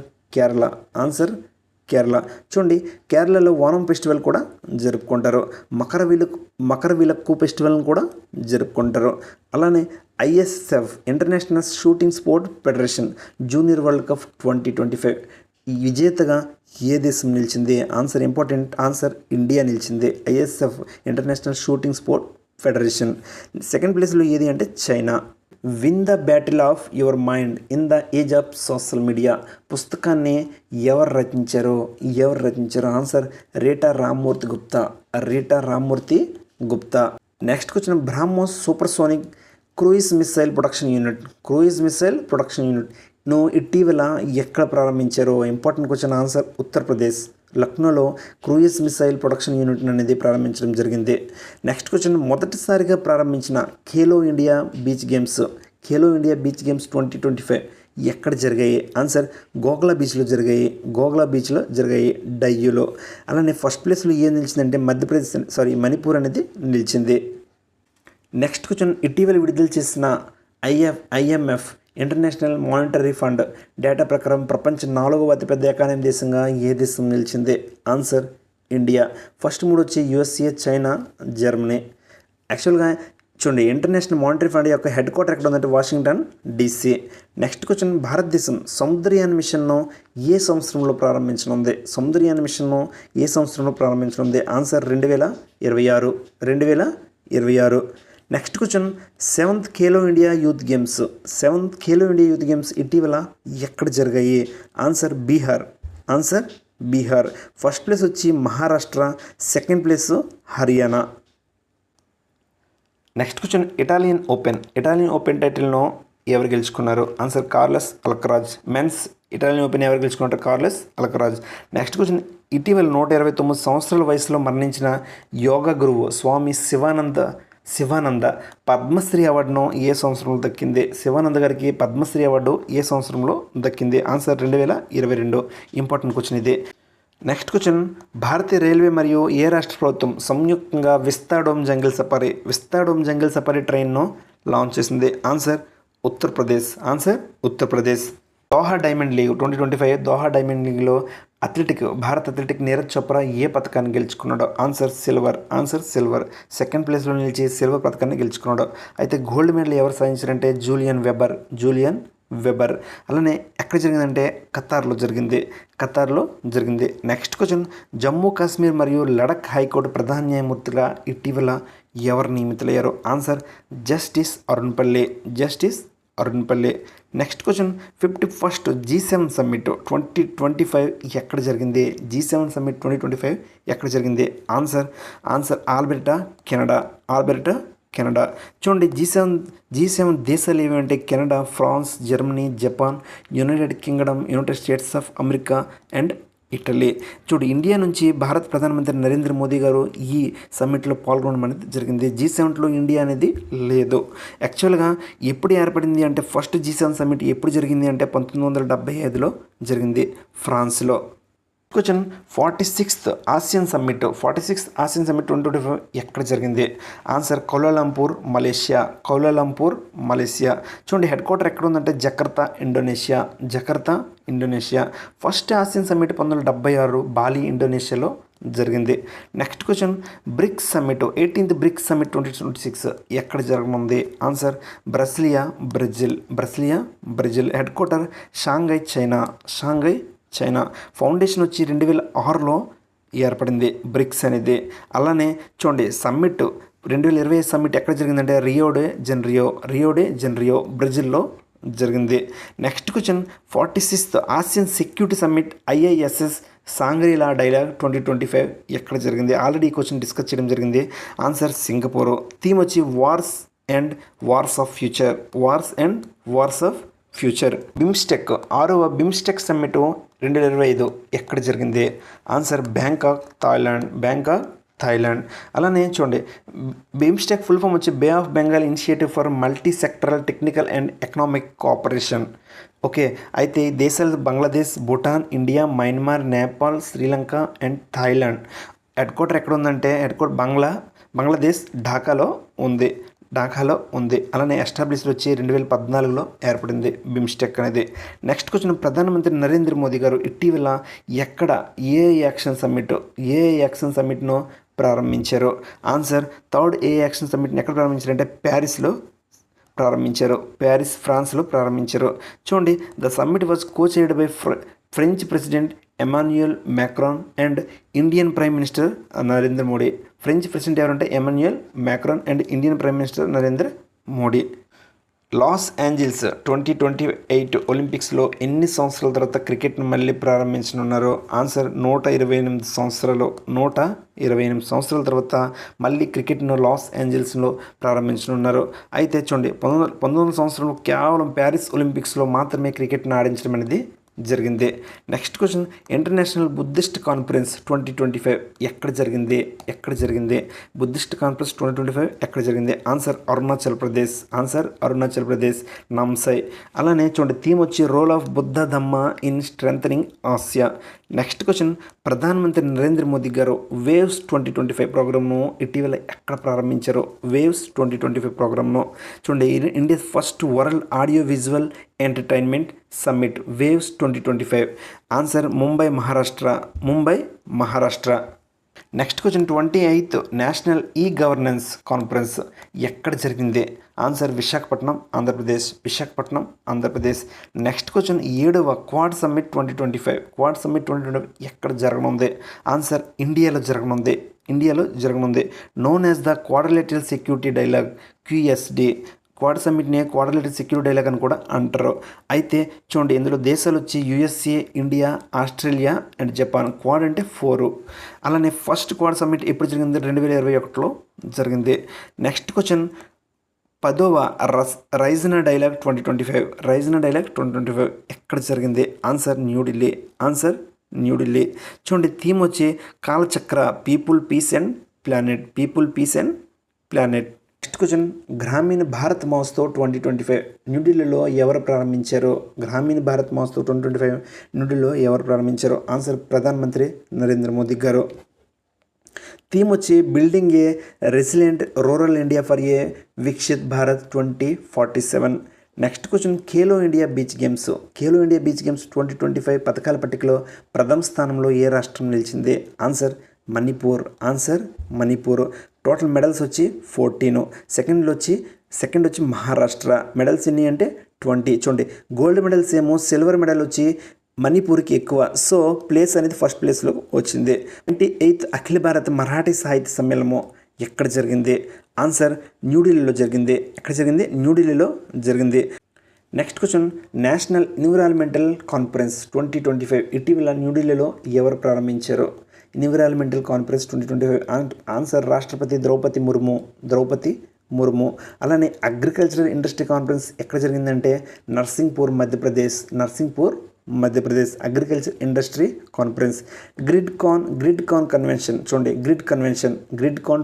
S1: కేరళ. చూడండి, కేరళలో ఓనం ఫెస్టివల్ కూడా జరుపుకుంటారు. మకరవిలక్కు ఫెస్టివల్ని కూడా జరుపుకుంటారు. అలానే ISF international shooting sport federation junior world cup 2025 ఈ విజేతగా ఏ దేశం నిలిచింది? Answer important. ఆన్సర్ ఇండియా నిలిచింది. ISF international shooting sport federation. Second ప్లేస్లో ఏది అంటే China. Win the battle of your mind in the age of social media పుస్తకాన్ని ఎవరు రచించారు? Answer Rita Rammurthy Gupta. Next question, BrahMos supersonic cruise missile production యూనిట్ను ఇటీవల ఎక్కడ ప్రారంభించారు? Important question. ఆన్సర్ ఉత్తరప్రదేశ్ లక్నోలో క్రూయిజ్ మిసైల్ ప్రొడక్షన్ యూనిట్ అనేది ప్రారంభించడం జరిగింది. నెక్స్ట్ క్వశ్చన్, మొదటిసారిగా ప్రారంభించిన ఖేలో ఇండియా బీచ్ గేమ్స్ 2025 ఎక్కడ జరిగాయి? ఆన్సర్ గోగ్లా బీచ్లో జరిగాయి డయ్యూలో. అలానే ఫస్ట్ ప్లేస్లో ఏం నిలిచిందంటే మణిపూర్ అనేది నిలిచింది. నెక్స్ట్ క్వశ్చన్, ఇటీవల విడుదల చేసిన IMF international monetary fund data ప్రకారం ప్రపంచ 4వ అతిపెద్ద ఎకానమీ దేశంగా ఏ దేశం నిలిచింది? Answer India. ఫస్ట్ 3 వచ్చి USA, చైనా, జర్మనీ. యాక్చువల్గా చూడండి, ఇంటర్నేషనల్ మానిటరీ ఫండ్ యొక్క హెడ్ క్వార్టర్ ఎక్కడ ఉందంటే వాషింగ్టన్ DC. నెక్స్ట్ క్వశ్చన్, భారతదేశం సముద్రయాన మిషన్ను ఏ సంవత్సరంలో ప్రారంభించనుంది? Answer 2026. Next question, 7th Khelo India youth games ఇటీవల ఎక్కడ జరిగాయి? ఆన్సర్ బీహార్. ఫస్ట్ ప్లేస్ వచ్చి Maharashtra, second place Haryana. Next question, Italian open టైటిల్ను ఎవరు గెలుచుకున్నారు? Answer Carlos Alcaraz. Men's Italian open ఎవరు గెలుచుకున్నారు? Carlos Alcaraz. నెక్స్ట్ క్వశ్చన్, ఇటీవల 129 సంవత్సరాల వయసులో మరణించిన యోగా గురువు స్వామి శివానంద పద్మశ్రీ అవార్డును ఏ సంవత్సరంలో దక్కింది? శివానంద గారికి పద్మశ్రీ అవార్డు ఏ సంవత్సరంలో దక్కింది? ఆన్సర్ 2022. ఇంపార్టెంట్ క్వశ్చన్ ఇది. నెక్స్ట్ క్వశ్చన్, భారతీయ రైల్వే మరియు ఏ రాష్ట్ర ప్రభుత్వం సంయుక్తంగా విస్తాడోమ్ జంగిల్ సఫారీ ట్రైన్ను లాంచ్ చేసింది? Answer Uttar Pradesh. Doha diamond league 2025 Doha diamond లీగ్లో భారత్ అథ్లెటిక్ నీరజ్ చోప్రా ఏ పథకాన్ని గెలుచుకున్నాడు? Answer silver. సెకండ్ ప్లేస్లో నిలిచి సిల్వర్ పథకాన్ని గెలుచుకున్నాడు. అయితే గోల్డ్ మెడల్ ఎవరు సాధించారంటే జూలియన్ వెబర్. అలానే ఎక్కడ జరిగిందంటే ఖతార్లో జరిగింది. నెక్స్ట్ క్వశ్చన్, జమ్మూ కాశ్మీర్ మరియు లడఖ్ హైకోర్టు ప్రధాన న్యాయమూర్తిగా ఇటీవల ఎవరు నియమితులయ్యారు? Answer justice Arun Palli. Next question, 51st G7 summit 2025 ఎక్కడ జరిగింది? G7 సమ్మిట్ 2025 ఎక్కడ జరిగింది? Answer Alberta, Canada. చూడండి, G7 దేశాలు ఏమంటే Canada, France, Germany, Japan, united kingdom, united states of America and Italy. చూడు, ఇండియా నుంచి భారత ప్రధానమంత్రి నరేంద్ర మోదీ గారు ఈ సమ్మిట్లో పాల్గొనడం అనేది జరిగింది. G7లో ఇండియా అనేది లేదు. యాక్చువల్గా ఎప్పుడు ఏర్పడింది అంటే ఫస్ట్ G7 సమ్మిట్ ఎప్పుడు జరిగింది అంటే 1975లో జరిగింది ఫ్రాన్స్లో. క్వశ్చన్, 46th ఆసియన్ సమ్మిట్ 2025 ఎక్కడ జరిగింది? Answer Kuala Lumpur, Malaysia. చూడండి, హెడ్ క్వార్టర్ ఎక్కడ ఉందంటే Jakarta, Indonesia. First ASEAN summit 1976 Bali, ఇండోనేషియాలో జరిగింది. Next question, BRICS summit 18th BRICS summit 2026 ఎక్కడ జరగనుంది? Answer Brazil. Headquarter Shanghai China. Foundation వచ్చి 2006లో ఏర్పడింది బ్రిక్స్ అనేది. అలానే చూడండి, సమ్మిట్ 2025 సమ్మిట్ ఎక్కడ జరిగిందంటే రియో డే జనరియో బ్రెజిల్లో జరిగింది. Next question, 46th Asian security summit IISS Shangri La dialogue 2025 ఎక్కడ జరిగింది? ఆల్రెడీ ఈ క్వశ్చన్ డిస్కస్ చేయడం జరిగింది. Answer Singapore. థీమ్ వచ్చి wars and wars of future. BIMSTEC 6వ బిమ్స్టెక్ సమ్మిట్ 2025 ఎక్కడ జరిగింది? Answer Bangkok Thailand. అలానే చూడండి, బిమ్స్టెక్ ఫుల్ ఫామ్ వచ్చి bay of Bengal initiative for multi sectoral technical and economic cooperation. Okay, అయితే ఈ దేశాలు Bangladesh, Bhutan, India, Myanmar, Nepal, Sri Lanka and Thailand. Head quarter ఎక్కడ ఉందంటే బంగ్లాదేశ్ ఢాకాలో ఉంది. అలానే ఎస్టాబ్లిష్డ్ వచ్చి 2014లో ఏర్పడింది బిమ్స్టెక్ అనేది. నెక్స్ట్ క్వశ్చన్, ప్రధానమంత్రి నరేంద్ర మోదీ గారు ఇటీవల ఎక్కడ ఏ యాక్షన్ సమ్మిట్ను ప్రారంభించారు? ఆన్సర్ థర్డ్ యాక్షన్ సమ్మిట్ని ఎక్కడ ప్రారంభించారంటే ఫ్రాన్స్లో ప్రారంభించారు. చూడండి, the summit was cochaired by French president Emmanuel Macron and Indian prime minister Narendra Modi. French president ఎవరంటే Emmanuel Macron and Indian prime minister Narendra Modi. Los Angeles 2028 ఒలింపిక్స్లో ఎన్ని సంవత్సరాల తర్వాత క్రికెట్ను మళ్ళీ ప్రారంభించనున్నారు? ఆన్సర్ 128 సంవత్సరాల తర్వాత మళ్ళీ క్రికెట్ను లాస్ ఏంజల్స్లో ప్రారంభించనున్నారు. అయితే చూడండి, 1900 సంవత్సరంలో కేవలం ప్యారిస్ ఒలింపిక్స్లో మాత్రమే క్రికెట్ను ఆడించడం అనేది జరిగింది. Next question, international Buddhist conference 2025 ఎక్కడ జరిగింది? బుద్ధిస్ట్ కాన్ఫరెన్స్ 2025 ఎక్కడ జరిగింది? ఆన్సర్ అరుణాచల్ ప్రదేశ్ నామ్సై. అలానే చూడండి, థీమ్ వచ్చి role of Buddha Dhamma in strengthening Asia. Next question, ప్రధానమంత్రి నరేంద్ర మోదీ గారు వేవ్స్ 2025 ప్రోగ్రామ్ను ఇటీవల ఎక్కడ ప్రారంభించారు? వేవ్స్ 2025 ప్రోగ్రామ్ను చూడండి, India first world audio visual entertainment summit waves 2025. Answer Mumbai Maharashtra. Next question, 28th national governance conference ఎక్కడ జరిగింది? Answer Visakhapatnam Andhra Pradesh. Next question, 7వ క్వాడ్ సమ్మిట్ 2025 ఎక్కడ జరగనుంది? ఆన్సర్ ఇండియాలో జరగనుంది. Known as the quadrilateral security dialogue QSD. Quad సమ్మిట్ని క్వాడ్రిలేటరల్ సెక్యూరిటీ డైలాగ్ అని కూడా అంటారు. అయితే చూడండి, ఇందులో దేశాలు వచ్చి USA, India, Australia and Japan. Quad అంటే 4. అలానే ఫస్ట్ క్వాడ్ సమ్మిట్ ఎప్పుడు జరిగింది? 2021లో జరిగింది. నెక్స్ట్ క్వశ్చన్, 10వ రైజినా డైలాగ్ 2025 ఎక్కడ జరిగింది? ఆన్సర్ న్యూఢిల్లీ. చూడండి, థీమ్ వచ్చి Kalachakra people peace and planet. Next question, Grameen Bharat Mahotsav 2025 న్యూఢిల్లీలో ఎవరు ప్రారంభించారు? ఆన్సర్ ప్రధానమంత్రి నరేంద్ర మోదీ గారు. థీమ్ వచ్చి building A resilient rural India for a Viksit Bharat 2047. Next question, Khelo India beach games 2025 పథకాల పట్టికలో ప్రథమ స్థానంలో ఏ రాష్ట్రం నిలిచింది? ఆన్సర్ మణిపూర్. టోటల్ మెడల్స్ వచ్చి 14. సెకండ్ వచ్చి మహారాష్ట్ర. మెడల్స్ ఎన్ని అంటే 20. చూడండి, గోల్డ్ మెడల్స్ ఏమో సిల్వర్ మెడల్ వచ్చి మణిపూర్కి ఎక్కువ. సో ప్లేస్ అనేది ఫస్ట్ ప్లేస్లో వచ్చింది. 28th అఖిల భారత మరాఠీ సాహిత్య సమ్మేళనము ఎక్కడ జరిగింది? ఆన్సర్ న్యూఢిల్లీలో జరిగింది. Next question, national environmental conference 2025 ఇటీవల న్యూఢిల్లీలో ఎవరు ప్రారంభించారు? ఎన్విరాన్మెంటల్ కాన్ఫరెన్స్ 2025 ఆన్సర్ రాష్ట్రపతి ద్రౌపది ముర్ము. అలానే అగ్రికల్చరల్ ఇండస్ట్రీ కాన్ఫరెన్స్ ఎక్కడ జరిగిందంటే Narsinghpur Madhya Pradesh agriculture industry conference. Grid con convention చూడండి, గ్రిడ్ కాన్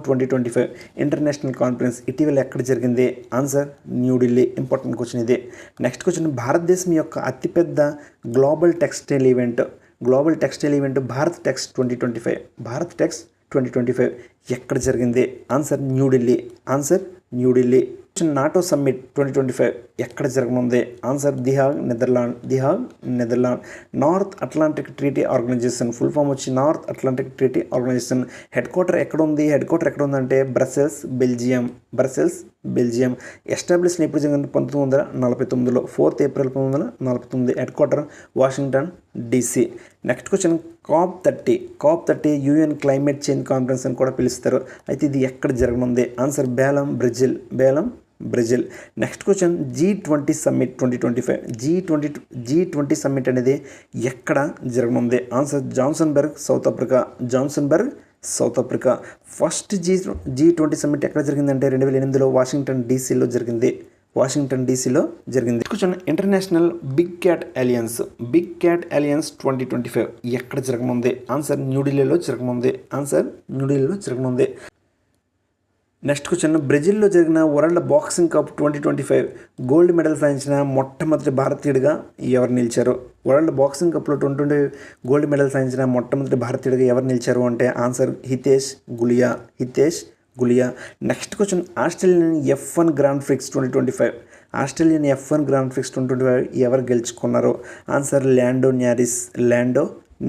S1: 2025 ఇంటర్నేషనల్ కాన్ఫరెన్స్ ఇటీవల ఎక్కడ జరిగింది? ఆన్సర్ న్యూఢిల్లీ. ఇంపార్టెంట్ క్వశ్చన్ ఇది. నెక్స్ట్ క్వశ్చన్, భారతదేశం యొక్క అతిపెద్ద global textile event Bharat Tex 2025 ఎక్కడ జరిగింది? ఆన్సర్ న్యూఢిల్లీ. నాటో సమ్మిట్ 2025 ఎక్కడ జరగనుంది? Answer the Hague Netherland. North Atlantic treaty organization, full form వచ్చి north Atlantic treaty organization. Headquarter ఎక్కడ ఉందంటే బ్రసెల్స్, బెల్జియం. ఎస్టాబ్లిష్ని ఎప్పుడు జరిగింది? 1949లో 4th April 1949. Head quarter Washington DC. Next question COP30 UN climate change conference అని కూడా పిలుస్తారు. అయితే ఇది ఎక్కడ జరగనుంది? Answer Belem, Brazil. Next question G20 summit 2025. G20 summit అనేది ఎక్కడ జరగనుంది? Answer Johannesburg, south Africa. First G20 summit ఎక్కడ జరిగిందంటే 2008లో వాషింగ్టన్ DCలో జరిగింది. Question international big cat alliance 2025 ఎక్కడ జరగనుంది? ఆన్సర్ న్యూఢిల్లీలో జరగనుంది. నెక్స్ట్ క్వశ్చన్ బ్రెజిల్లో జరిగిన world boxing cup 2025 gold medal సాధించిన మొట్టమొదటి భారతీయుడిగా ఎవరు నిలిచారు? వరల్డ్ బాక్సింగ్ కప్లో 2025 గోల్డ్ మెడల్ సాధించిన మొట్టమొదటి భారతీయుడిగా ఎవరు నిలిచారు అంటే answer Hitesh Gulia. Next question Australian F1 grand prix 2025 ఎవరు గెలుచుకున్నారు? Answer Lando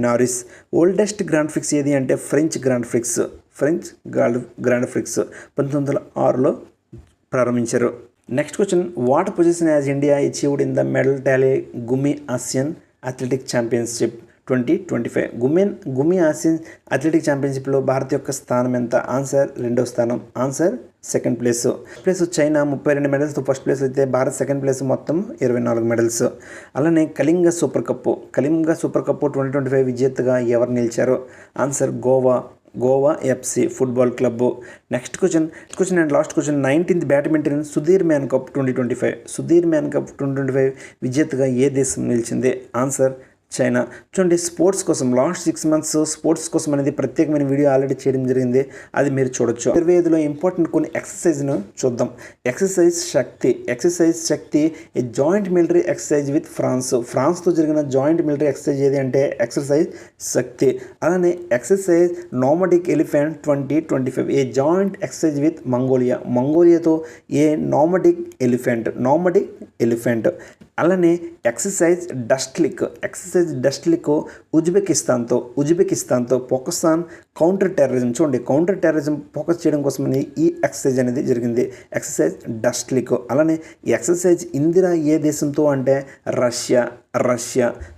S1: Norris. Oldest grand prix ఏది అంటే ఫ్రెంచ్ గ్రాండ్ ప్రిక్స్ 1906లో ప్రారంభించారు. Next question what position has India achieved in the medal tally Gumi Asian athletic championship 2025? Gumi Asian athletic ఛాంపియన్షిప్లో భారత్ యొక్క స్థానం ఎంత? ఆన్సర్ 2వ స్థానం. ఆన్సర్ సెకండ్ ప్లేస్ చైనా 32 మెడల్స్తో ఫస్ట్ ప్లేస్ అయితే భారత్ సెకండ్ ప్లేస్ మొత్తం 24 మెడల్స్. అలానే కళింగ సూపర్ కప్ 2025 విజేతగా ఎవరు నిలిచారు? Answer Goa FC football club. Next question and last question 19th badminton Sudheer man cup 2025 విజేతగా ఏ దేశం నిలిచింది? Answer China. చూడండి స్పోర్ట్స్ కోసం లాస్ట్ 6 months స్పోర్ట్స్ కోసం అనేది ప్రత్యేకమైన వీడియో ఆల్రెడీ చేయడం జరిగింది, అది మీరు చూడొచ్చు. 25లో ఇంపార్టెంట్ కొన్ని ఎక్సర్సైజ్ను చూద్దాం. Exercise Shakti a joint military exercise with ఫ్రాన్స్తో జరిగిన జాయింట్ మిలిటరీ ఎక్సర్సైజ్ ఏది అంటే ఎక్సర్సైజ్ శక్తి. అలానే exercise nomadic elephant 2025 a joint exercise with మంగోలియాతో ఏ నోమడిక్ ఎలిఫెంట్. అలానే ఎక్సర్సైజ్ డస్ట్ లిక్ ఉజ్బెకిస్తాన్తో ఫోకస్ ఆన్ కౌంటర్ టెర్రరిజం. చూడండి కౌంటర్ టెర్రరిజం ఫోకస్ చేయడం కోసమని ఈ ఎక్సర్సైజ్ అనేది జరిగింది, ఎక్సర్సైజ్ డస్ట్ లిక్. అలానే ఎక్సర్సైజ్ ఇందిరా ఏ దేశంతో అంటే రష్యా.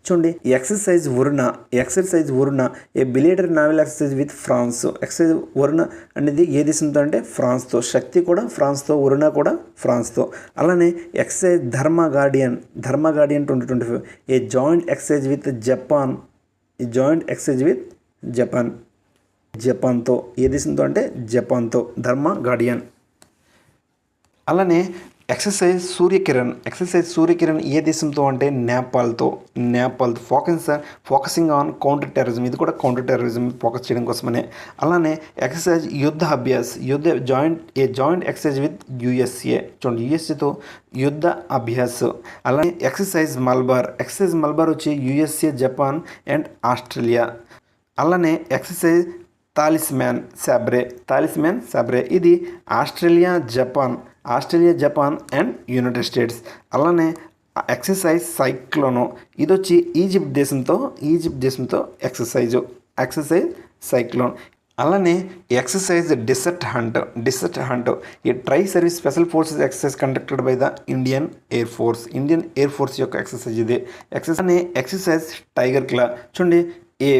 S1: చూడండి exercise Varuna a bilateral naval exercise with France. Exercise Varuna అనేది ఏ దేశంతో అంటే ఫ్రాన్స్తో. శక్తి కూడా ఫ్రాన్స్తో, వరుణ కూడా ఫ్రాన్స్తో. అలానే exercise Dharma guardian 2025 a joint exercise with జపాన్తో. ఏ దేశంతో అంటే జపాన్తో, ధర్మ గార్డియన్. అలానే ఎక్సర్సైజ్ సూర్యకిరణ్ ఏ దేశంతో అంటే నేపాల్తో. ఫోకసింగ్ ఆన్ కౌంటర్ టెర్రరిజం, ఇది కూడా కౌంటర్ టెర్రరిజం ఫోకస్ చేయడం కోసమనే. అలానే ఎక్సర్సైజ్ యుద్ధ Abhyas joint exercise with USA. చూడండి యుఎస్ఏతో యుద్ధ అభ్యాస్. అలానే ఎక్సర్సైజ్ మల్బార్ వచ్చి USA, జపాన్ అండ్ ఆస్ట్రేలియా. అలానే ఎక్సర్సైజ్ తాలిస్మాన్ సాబ్రే ఇది Australia, Japan and united states. అలానే ఎక్సర్సైజ్ సైక్లోనో ఇది వచ్చి ఈజిప్ట్ దేశంతో ఎక్సర్సైజ్ సైక్లోన్. అలానే exercise desert hunt a tri service special forces exercise conducted by the Indian air force యొక్క exercise ఇది. Exercise tiger claw. చూడండి a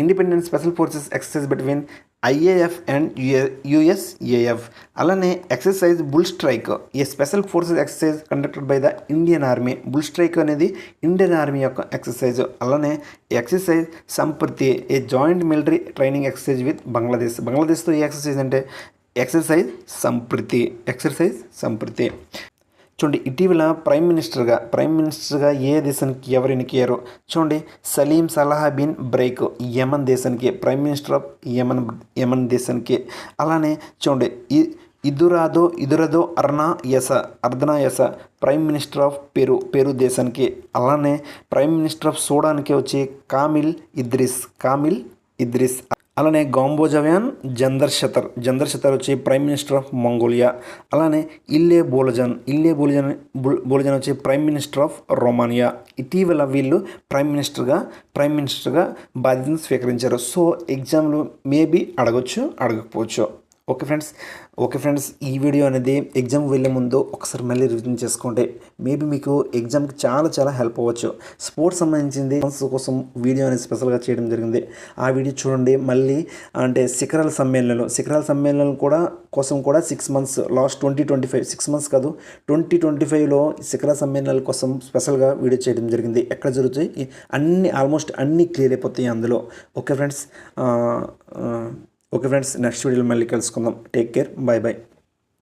S1: independent special forces exercise between IAF and USAF. అలానే exercise bull strike a special forces exercise conducted by the Indian army. Bull strike అనేది Indian army యొక్క exercise. అలానే exercise Sampriti a joint military training exercise with బంగ్లాదేశ్తో ఏ exercise అంటే exercise Sampriti. చూడండి ఇటీవల prime మినిస్టర్గా ఏ దేశానికి ఎవరు ఎన్నికయ్యారో చూడండి. Salim Salah bin Braik Yemen దేశానికి ప్రైమ్ మినిస్టర్ ఆఫ్ యమన్ దేశానికి. అలానే చూడండి Eduardo Arana Ysa prime minister of Peru దేశానికి. అలానే ప్రైమ్ మినిస్టర్ ఆఫ్ సూడాన్కి వచ్చి కామిల్ ఇద్రిస్. అలానే గాంబోజవ్యాన్ జందర్ షతర్ వచ్చి ప్రైమ్ మినిస్టర్ ఆఫ్ మంగోలియా. అలానే బోలజన్ వచ్చి ప్రైమ్ మినిస్టర్ ఆఫ్ రొమానియా. ఇటీవల వీళ్ళు ప్రైమ్ మినిస్టర్గా బాధ్యతను స్వీకరించారు. సో ఎగ్జామ్లో మేబీ అడగకపోవచ్చు. ఓకే ఫ్రెండ్స్, ఈ వీడియో అనేది ఎగ్జామ్ వెళ్ళే ముందు ఒకసారి మళ్ళీ రివిజన్ చేసుకోండి. మేబీ మీకు ఎగ్జామ్కి చాలా హెల్ప్ అవ్వచ్చు. స్పోర్ట్స్ సంబంధించింది కోసం వీడియో అనేది స్పెషల్గా చేయడం జరిగింది. ఆ వీడియో చూడండి. మళ్ళీ అంటే శిఖరాల సమ్మేళనం కోసం కూడా 6 months లాస్ట్ 2025 6 months కాదు 2025లో శిఖరాల సమ్మేళనాల కోసం స్పెషల్గా వీడియో చేయడం జరిగింది. ఎక్కడ జరుగుతాయి ఆల్మోస్ట్ అన్నీ క్లియర్ అయిపోతాయి అందులో. ఓకే ఫ్రెండ్స్, నెక్స్ట్ వీడియోలో మళ్ళీ కలుసుకుందాం. Take care, bye.